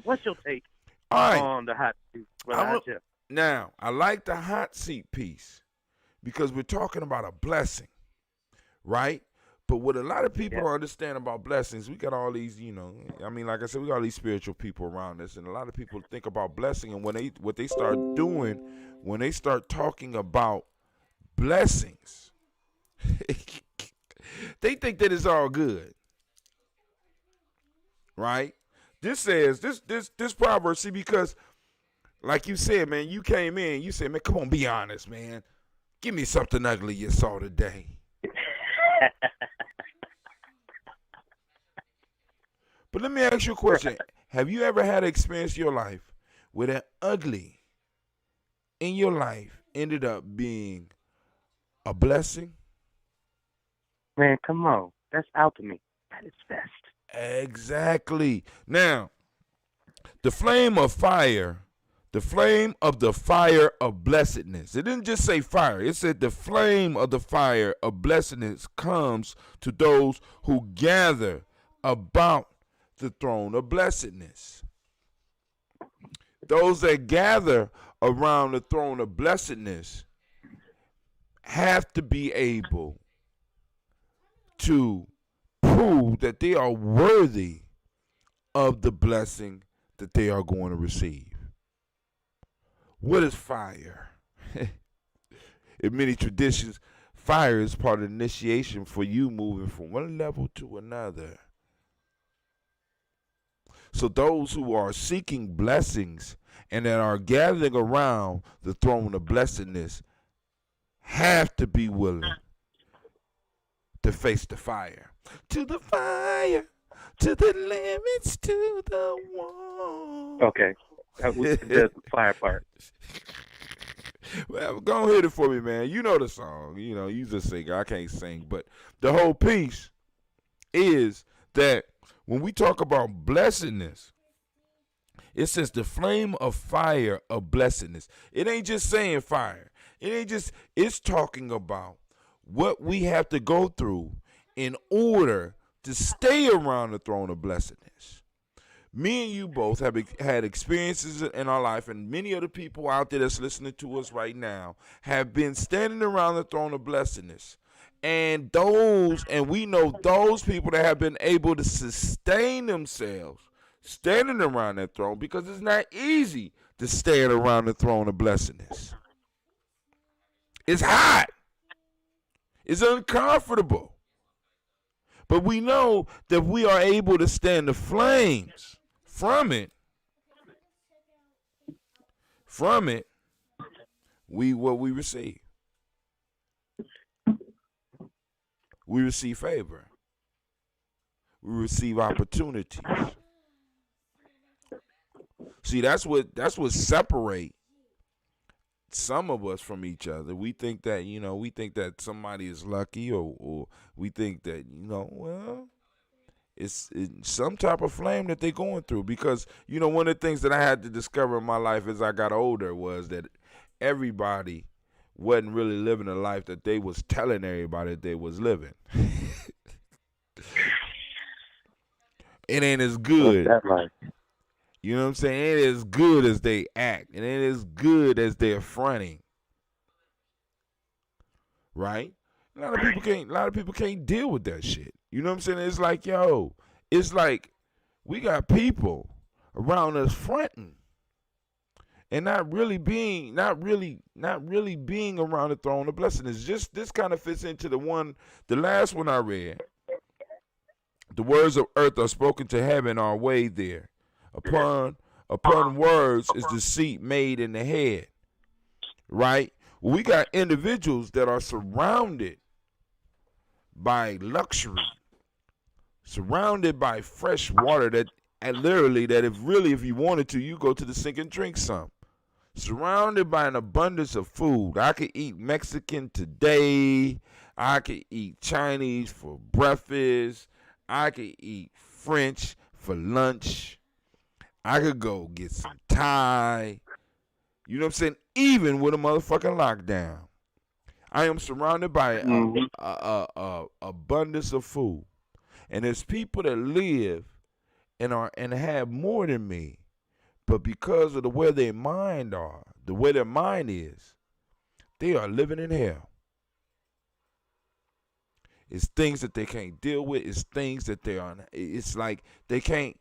What's your take on the hot seat? Now, I like the hot seat piece because we're talking about a blessing, right? But what a lot of people don't understand about blessings, we got all these, like I said, we got all these spiritual people around us, and a lot of people think about blessing, and what they start doing, when they start talking about blessings, they think that it's all good, right? This says this proverb, see, because like you said, man, you came in, you said, man, come on, be honest, man. Give me something ugly you saw today. But let me ask you a question. Have you ever had an experience in your life where that ugly in your life ended up being a blessing? Man, come on. That's alchemy at its best. Exactly. Now, the flame of fire, the flame of the fire of blessedness. It didn't just say fire. It said the flame of the fire of blessedness comes to those who gather about the throne of blessedness. Those that gather around the throne of blessedness have to be able to prove that they are worthy of the blessing that they are going to receive. What is fire? In many traditions, fire is part of the initiation for you moving from one level to another. So those who are seeking blessings and that are gathering around the throne of blessedness have to be willing to face the fire. To the fire, to the limits, to the wall. Okay. That was the fire part. Well, go ahead it for me, man. You know the song. You know, you just sing. I can't sing. But the whole piece is that when we talk about blessedness, it says the flame of fire of blessedness. It ain't just saying fire. It ain't just, it's talking about what we have to go through in order to stay around the throne of blessedness. Me and you both have had experiences in our life, and many of the people out there that's listening to us right now have been standing around the throne of blessedness. And we know those people that have been able to sustain themselves standing around that throne, because it's not easy to stand around the throne of blessedness. It's hot. It's uncomfortable. But we know that we are able to stand the flames from it. From it, what we receive. We receive favor. We receive opportunities. See, that's what separate some of us from each other. We think that somebody is lucky, or we think that, well, it's some type of flame that they're going through. Because, one of the things that I had to discover in my life as I got older was that everybody wasn't really living a life that they was telling everybody they was living. It ain't as good. What's that like? You know what I'm saying? It ain't as good as they act. It ain't as good as they're fronting. Right? A lot of people can't deal with that shit. You know what I'm saying? It's like we got people around us fronting and not really being around the throne of blessings. Just this kind of fits into the last one I read. The words of earth are spoken to heaven are weighed there. Upon words is deceit made in the head. Right? Well, we got individuals that are surrounded by luxury, surrounded by fresh water that if you wanted to, you go to the sink and drink some. Surrounded by an abundance of food. I could eat Mexican today. I could eat Chinese for breakfast. I could eat French for lunch. I could go get some Thai. You know what I'm saying? Even with a motherfucking lockdown. I am surrounded by a abundance of food. And there's people that live and have more than me. But because of the way their mind is, they are living in hell. It's things that they can't deal with. It's things that it's like they can't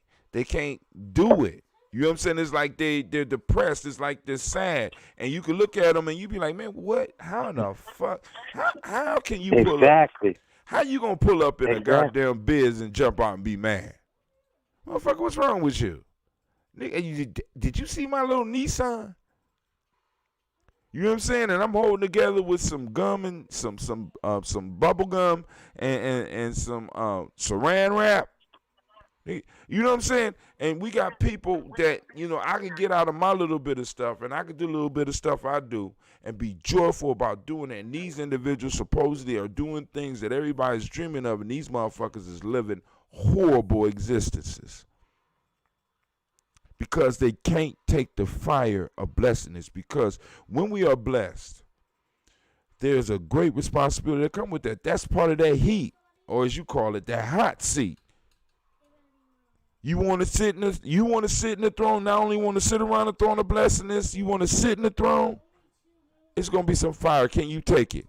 do it. You know what I'm saying? It's like they're depressed. It's like they're sad. And you can look at them and you be like, man, what? How in the fuck? How can you pull up? Exactly. How you going to pull up in a goddamn biz and jump out and be mad? Motherfucker, what's wrong with you? Nigga, did you see my little Nissan? You know what I'm saying? And I'm holding together with some gum and some bubble gum and some saran wrap. You know what I'm saying? And we got people that, you know, I can get out of my little bit of stuff and I can do a little bit of stuff I do and be joyful about doing it. And these individuals supposedly are doing things that everybody's dreaming of, and these motherfuckers is living horrible existences because they can't take the fire of blessedness. Because when we are blessed, there's a great responsibility that comes with that. That's part of that heat, or as you call it, that hot seat. You want to sit in the throne. Not only want to sit around the throne of blessedness, you want to sit in the throne. It's gonna be some fire. Can you take it?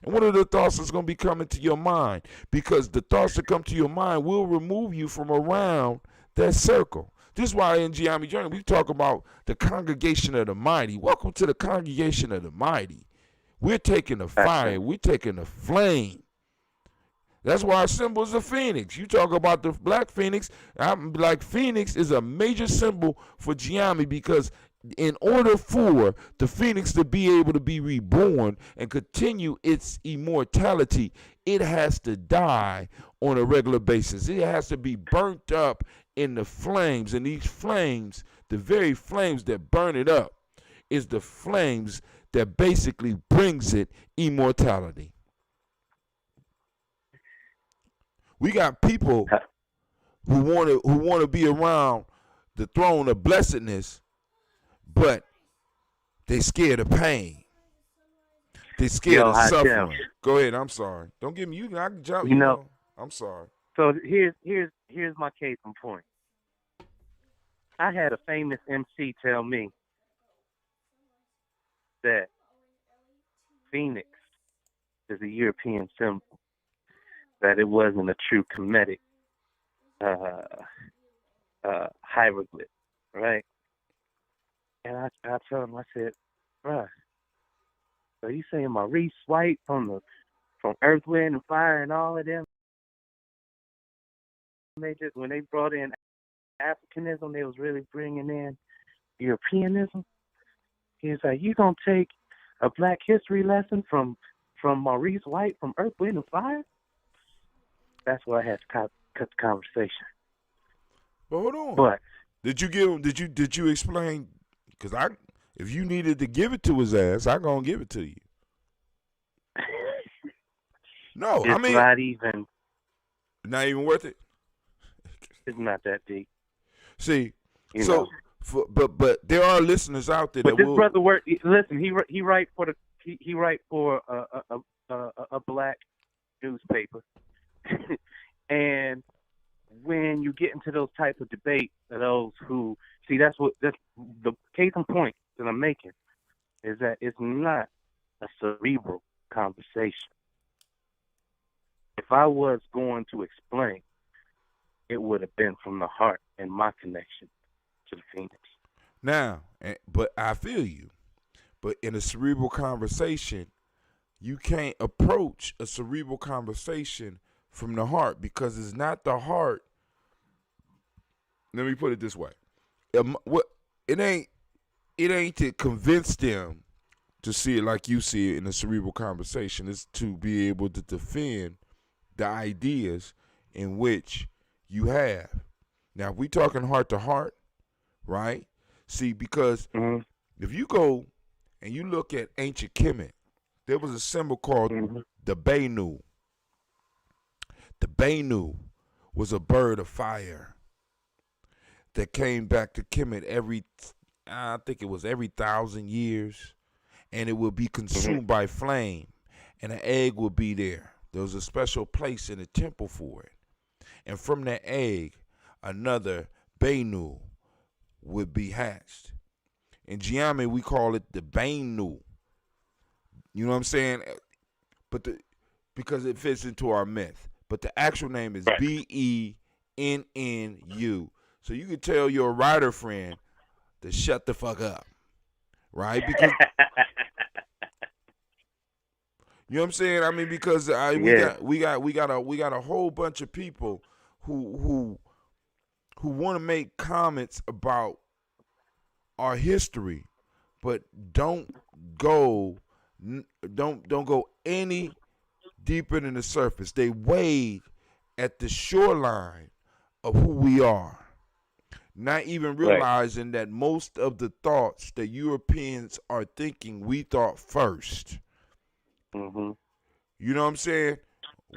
And what are the thoughts that's gonna be coming to your mind? Because the thoughts that come to your mind will remove you from around that circle. This is why in Gye-Nyame Journey we talk about the congregation of the mighty. Welcome to the congregation of the mighty. We're taking the fire. We're taking the flame. That's why our symbol is a phoenix. You talk about the black phoenix. I'm like, phoenix is a major symbol for Gye-Nyame, because in order for the phoenix to be able to be reborn and continue its immortality, it has to die on a regular basis. It has to be burnt up in the flames. And these flames, the very flames that burn it up, is the flames that basically brings it immortality. We got people who want to be around the throne of blessedness, but they scared of pain. They scared of suffering. Go ahead. I'm sorry. Don't give me you. I can jump. You know. I'm sorry. So here's my case in point. I had a famous MC tell me that Phoenix is a European symbol, that it wasn't a true Kemetic hieroglyph, right? And I told him, I said, bruh, so you saying Maurice White from Earth, Wind, and Fire and all of them, when they brought in Africanism, they was really bringing in Europeanism? He was like, you gonna take a Black history lesson from Maurice White from Earth, Wind, and Fire? That's why I had to cut the conversation. But hold on. But did you explain? Because if you needed to give it to his ass, I'm gonna give it to you. No, it's I mean, not even worth it. It's not that deep. See, but there are listeners out there. But that this brother work. Listen, he write for a black newspaper. And when you get into those types of debates, those who see, that's the case in point that I'm making, is that it's not a cerebral conversation. If I was going to explain, it would have been from the heart and my connection to the Phoenix. Now, but I feel you. But in a cerebral conversation, you can't approach a cerebral conversation from the heart, because it's not the heart. Let me put it this way: it ain't to convince them to see it like you see it in a cerebral conversation. It's to be able to defend the ideas in which you have. Now, if we talking heart to heart, right? See, because if you go and you look at ancient Kemet, there was a symbol called the Benu. The Benu was a bird of fire that came back to Kemet every 1,000 years, and it would be consumed by flame, and an egg would be there. There was a special place in the temple for it. And from that egg, another Benu would be hatched. In Gye-Nyame, we call it the Benu. You know what I'm saying? But because it fits into our myth. But the actual name is Bennu. So you can tell your writer friend to shut the fuck up, right? Because you know what I'm saying? I mean, because we got a whole bunch of people who want to make comments about our history, but don't go any deeper than the surface. They wade at the shoreline of who we are, not even realizing that most of the thoughts that Europeans are thinking, we thought first. Mm-hmm. You know what I'm saying?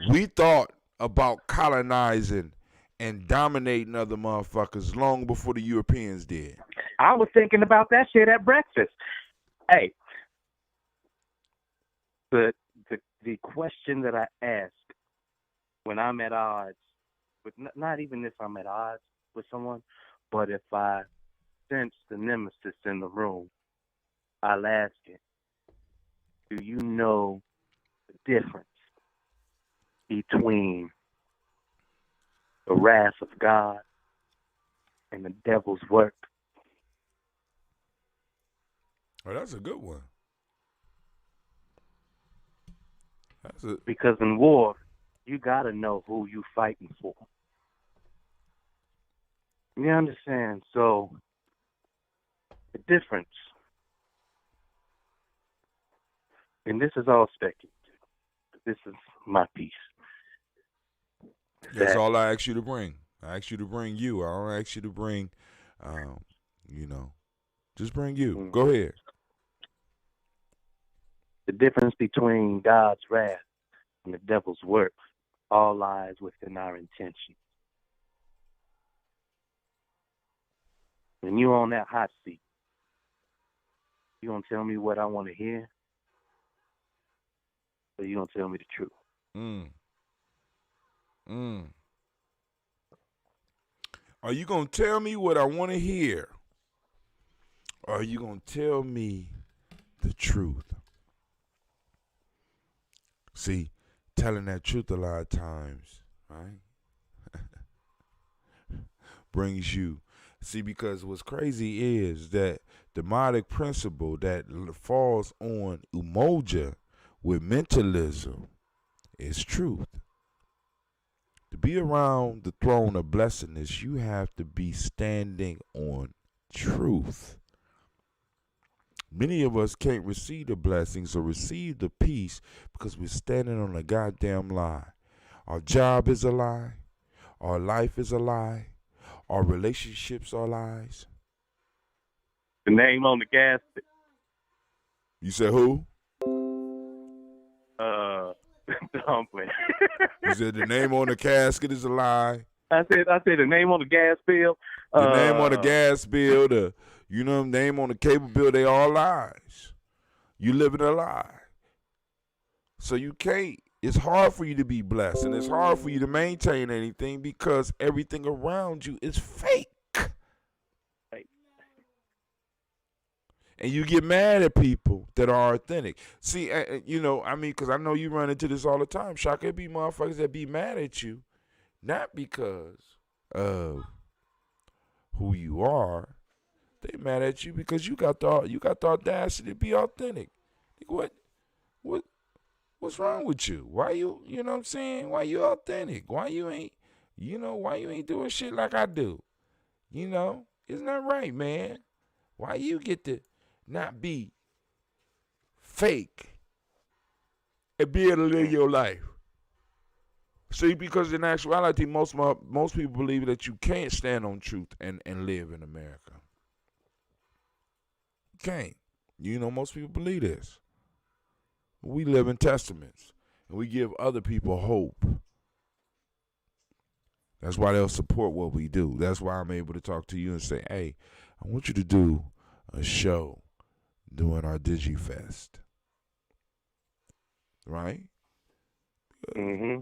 We thought about colonizing and dominating other motherfuckers long before the Europeans did. I was thinking about that shit at breakfast. Hey, the question that I ask when I'm at odds with, not even if I'm at odds with someone, but if I sense the nemesis in the room, I'll ask it, do you know the difference between the wrath of God and the devil's work? Oh, that's a good one. Because in war, you gotta know who you fighting for. You understand? So the difference, and this is all speculative. This is my piece. That's all I ask you to bring. I ask you to bring you. I don't ask you to bring, just bring you. Mm-hmm. Go ahead. The difference between God's wrath and the devil's work all lies within our intention. When you're on that hot seat, you gonna tell me what I want to hear, or you gonna tell me the truth? Are you gonna tell me what I want to hear, or are you gonna tell me the truth? See, telling that truth a lot of times, right, brings you. See, because what's crazy is that demonic principle that falls on umoja with mentalism is truth. To be around the throne of blessedness, you have to be standing on truth. Many of us can't receive the blessings or receive the peace because we're standing on a goddamn lie. Our job is a lie. Our life is a lie. Our relationships are lies. The name on the gas. You said who? Dumpling. You said the name on the casket is a lie. I said the name on the gas bill. The name on the gas bill, the name on the cable bill, they all lies. You living a lie. So you can't, it's hard for you to be blessed, and it's hard for you to maintain anything because everything around you is fake. And you get mad at people that are authentic. See, because I know you run into this all the time. Shaka, it be motherfuckers that be mad at you, not because of who you are. They mad at you because you got the audacity to be authentic. What's wrong with you? Why you know what I'm saying? Why you authentic? Why you ain't doing shit like I do? Isn't that right, man? Why you get to not be fake and be able to live your life? See, because in actuality, most people believe that you can't stand on truth and live in America. You can't. Most people believe this. We live in testaments, and we give other people hope. That's why they'll support what we do. That's why I'm able to talk to you and say, hey, I want you to do a show during our DigiFest. Right? Mm-hmm.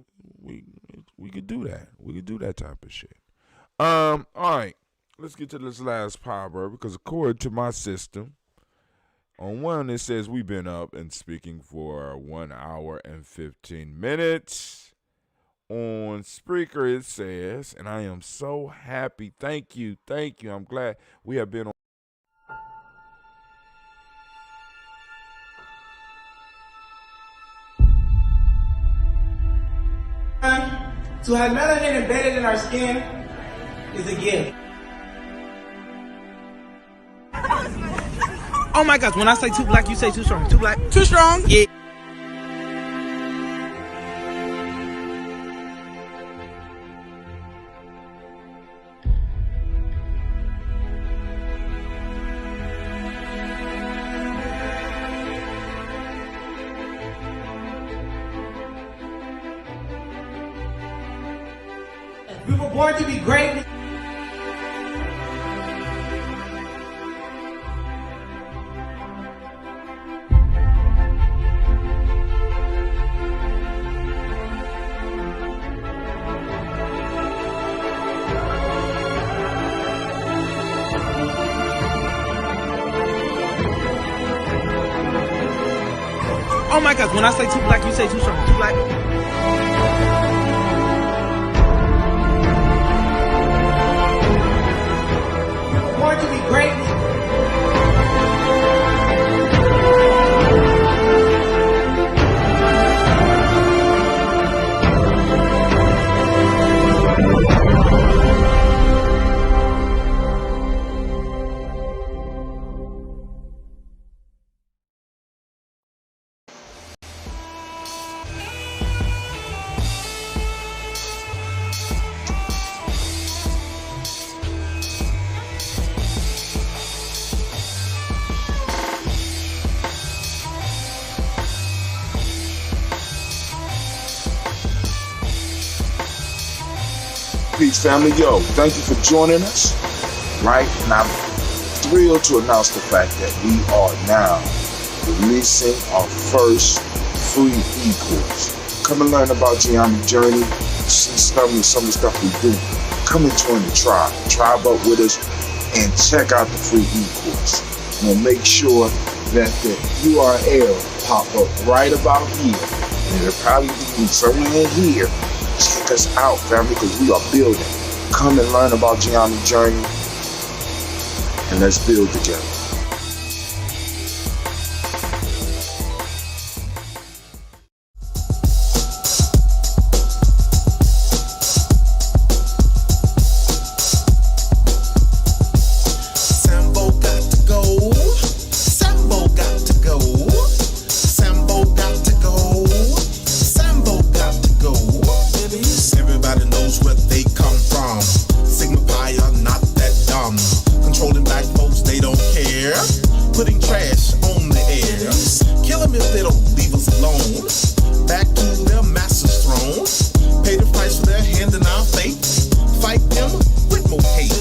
We could do that. We could do that type of shit. All right. Let's get to this last proverb, because according to my system, on one it says we've been up and speaking for 1 hour and 15 minutes. On Spreaker it says, and I am so happy. Thank you. I'm glad we have been on. To have melanin embedded in our skin is a gift. Oh my gosh, when I say too black, you say too strong. Too black. Too strong? Yeah. We were born to be great. Oh my gosh, when I say too black, you say too strong. Too black. We were born to be great. Peace, family. Yo, thank you for joining us. Right? And I'm thrilled to announce the fact that we are now releasing our first free e-course. Come and learn about Gye-Nyame journey. See some of the stuff we do. Come and join the tribe. Tribe up with us and check out the free e-course. We'll make sure that the URL pop up right about here. And it'll probably be somewhere in here. Check us out, family, because we are building. Come and learn about Gye-Nyame journey, and let's build together. Sambo got to go. Sambo got to go. Sambo got to go. Sambo got to go. Everybody knows where they come from. Sigma Pi are not that dumb. Controlling black folks, they don't care. Putting trash on the air. Kill them if they don't leave us alone. Back to their master's throne. Pay the price for their hand in our fate. Fight them with more hate.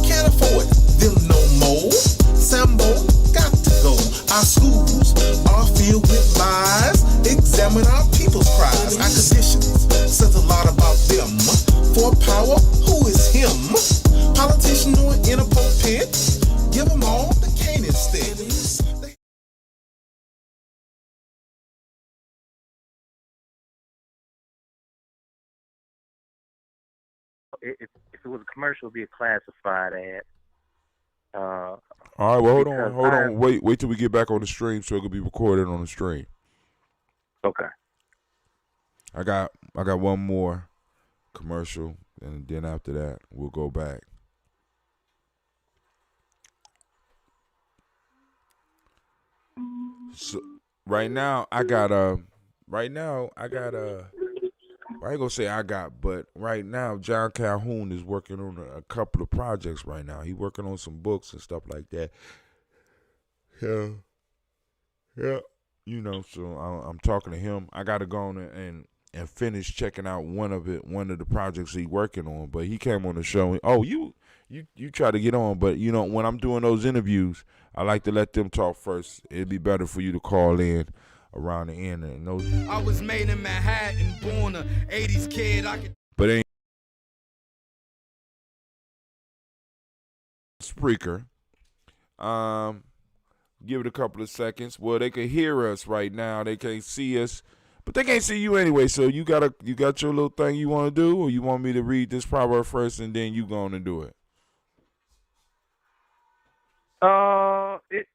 Can't afford them no more. Sambo got to go. Our schools are filled with lies. Examine our people's cries. Our conditions says a lot about them. For power, who is him? Politician or in a pulpit? Give them all the cane instead. If it was a commercial, it'd be a classified ad. All right, well, hold Because on. Wait till we get back on the stream so it could be recorded on the stream. Okay. I got one more commercial, and then after that we'll go back. So right now I got I ain't gonna say I got, but right now John Calhoun is working on a couple of projects right now. He working on some books and stuff like that. Yeah. You know, so I'm talking to him. I gotta go on and finish checking out one of the projects he working on. But he came on the show. Oh, you try to get on, but you know when I'm doing those interviews, I like to let them talk first. It'd be better for you to call in around the end and those. I was made in Manhattan, born a 80s kid. But ain't Spreaker. Give it a couple of seconds. Well, they can hear us right now. They can't see us, but they can't see you anyway. So you got your little thing you want to do, or you want me to read this proverb first and then you go on and do it?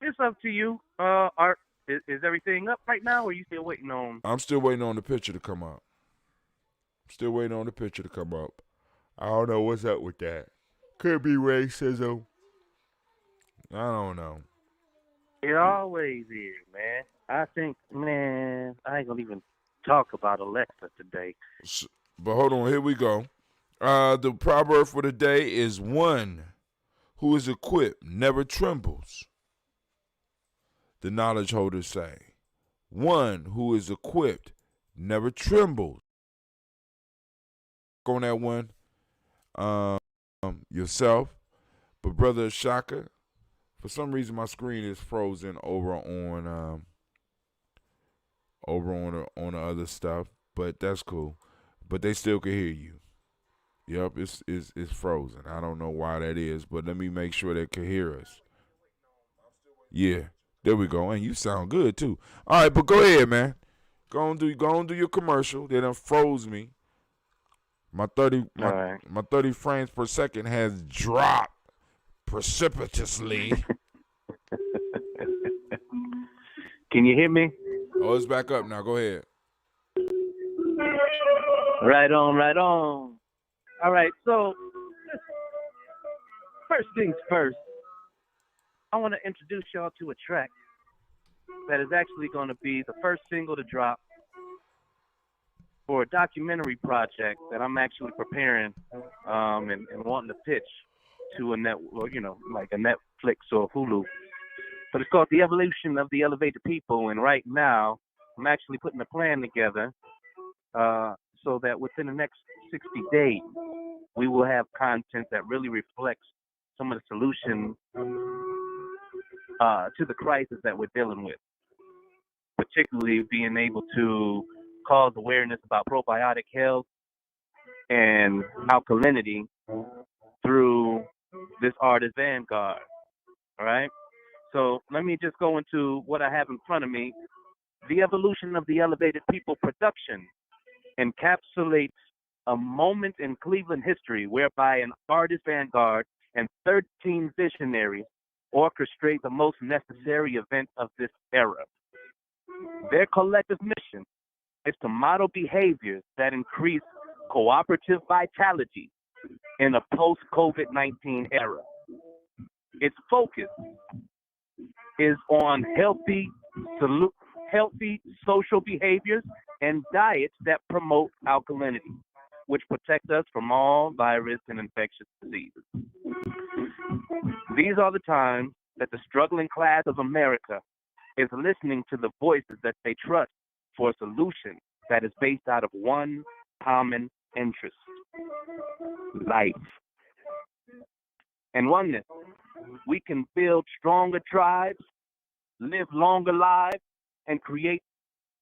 It's up to you. Is everything up right now, or are you still waiting on? I'm still waiting on the picture to come up. I don't know what's up with that. Could be racism. I don't know. It always is, man. I think, man, I ain't gonna even talk about Alexa today. But hold on, here we go. The proverb for the day is one who is equipped never trembles. The knowledge holders say, one who is equipped never trembles. On that one, yourself. But brother Shaka, for some reason my screen is frozen over on the other stuff, but that's cool. But they still can hear you. Yep, it's frozen. I don't know why that is, but let me make sure they can hear us. Yeah, there we go. And you sound good too. All right, but go ahead, man. Go on do your commercial. They done froze me. My 30 frames per second has dropped precipitously. Can you hear me? Oh, it's back up now. Go ahead. Right on, right on. All right, so first things first, I want to introduce y'all to a track that is actually going to be the first single to drop for a documentary project that I'm actually preparing and wanting to pitch to a network, like a Netflix or Hulu. But it's called The Evolution of the Elevated People, and right now I'm actually putting a plan together so that within the next 60 days we will have content that really reflects some of the solutions to the crisis that we're dealing with, particularly being able to cause awareness about probiotic health and alkalinity through this artist Vanguard. All right? So let me just go into what I have in front of me. The Evolution of the Elevated People production encapsulates a moment in Cleveland history whereby an artist Vanguard and 13 visionaries orchestrate the most necessary event of this era. Their collective mission is to model behaviors that increase cooperative vitality in a post-COVID-19 era. Its focus is on healthy social behaviors and diets that promote alkalinity, which protect us from all virus and infectious diseases. These are the times that the struggling class of America is listening to the voices that they trust for a solution that is based out of one common interest: life and oneness. We can build stronger tribes, live longer lives, and create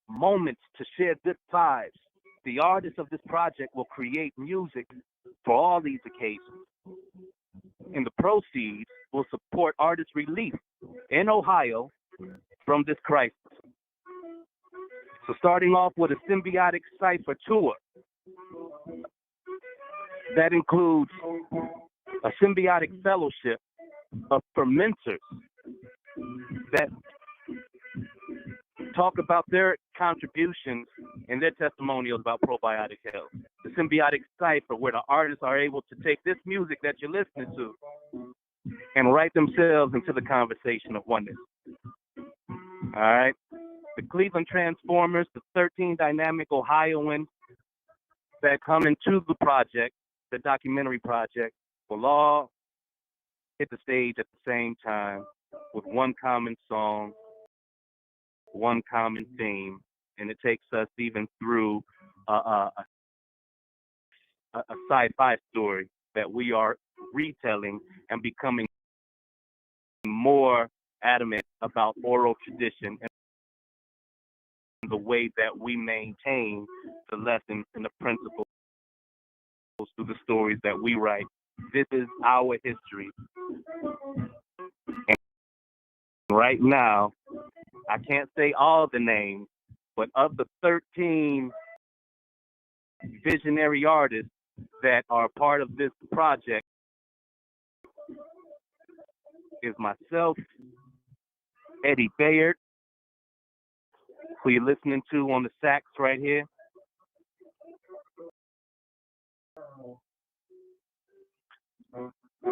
moments to share good vibes. The artists of this project will create music for all these occasions, and the proceeds will support artist relief in Ohio from this crisis. So starting off with a symbiotic cipher tour that includes a symbiotic fellowship of fermenters that talk about their contributions and their testimonials about probiotic health. The symbiotic cipher, where the artists are able to take this music that you're listening to and write themselves into the conversation of oneness. All right. The Cleveland Transformers, the 13 dynamic Ohioans that come into the project, the documentary project, will all hit the stage at the same time with one common song, one common theme, and it takes us even through a sci-fi story that we are retelling and becoming more adamant about oral tradition and the way that we maintain the lessons and the principles through the stories that we write. This is our history. And right now, I can't say all the names, but of the 13 visionary artists that are part of this project is myself, Eddie Bayard, who you're listening to on the sax right here.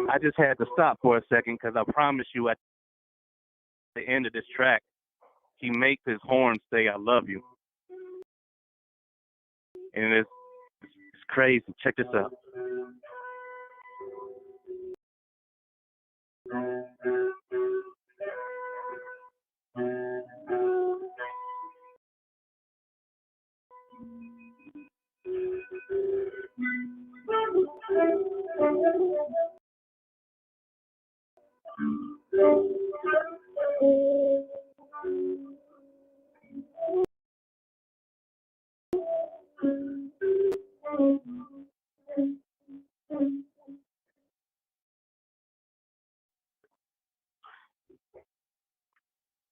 I just had to stop for a second because I promise you at the end of this track, he makes his horn say, "I love you." And it's crazy. Check this out.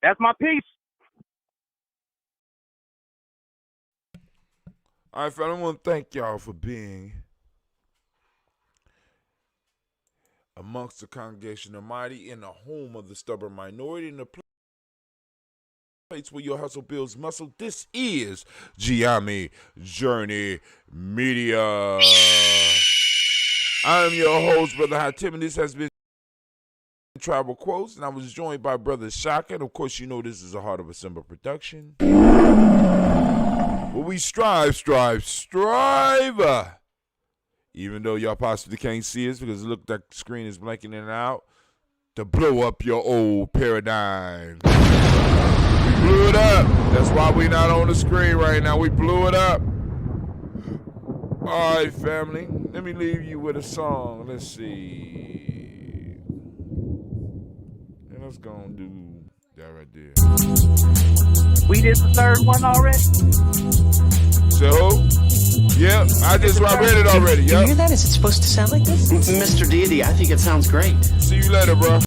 That's my piece. All right, fellas, I want to thank y'all for being amongst the congregation of mighty in the home of the stubborn minority in the place where your hustle builds muscle. This is Gye-Nyame Journey Media. I am your host, Brother Hatim, and this has been Tribal Quotes, and I was joined by Brother Shaka, and of course you know this is a Heart of a Simba production. Where we strive, even though y'all possibly can't see us because it looks like the screen is blanking in and out, to blow up your old paradigm. We blew it up. That's why we not on the screen right now. We blew it up. All right, family. Let me leave you with a song. Let's see. And let's go and do that right there. We did the third one already? So, yep, I read it already. Do you hear that? Is it supposed to sound like this? Mr. Deity, I think it sounds great. See you later, bro.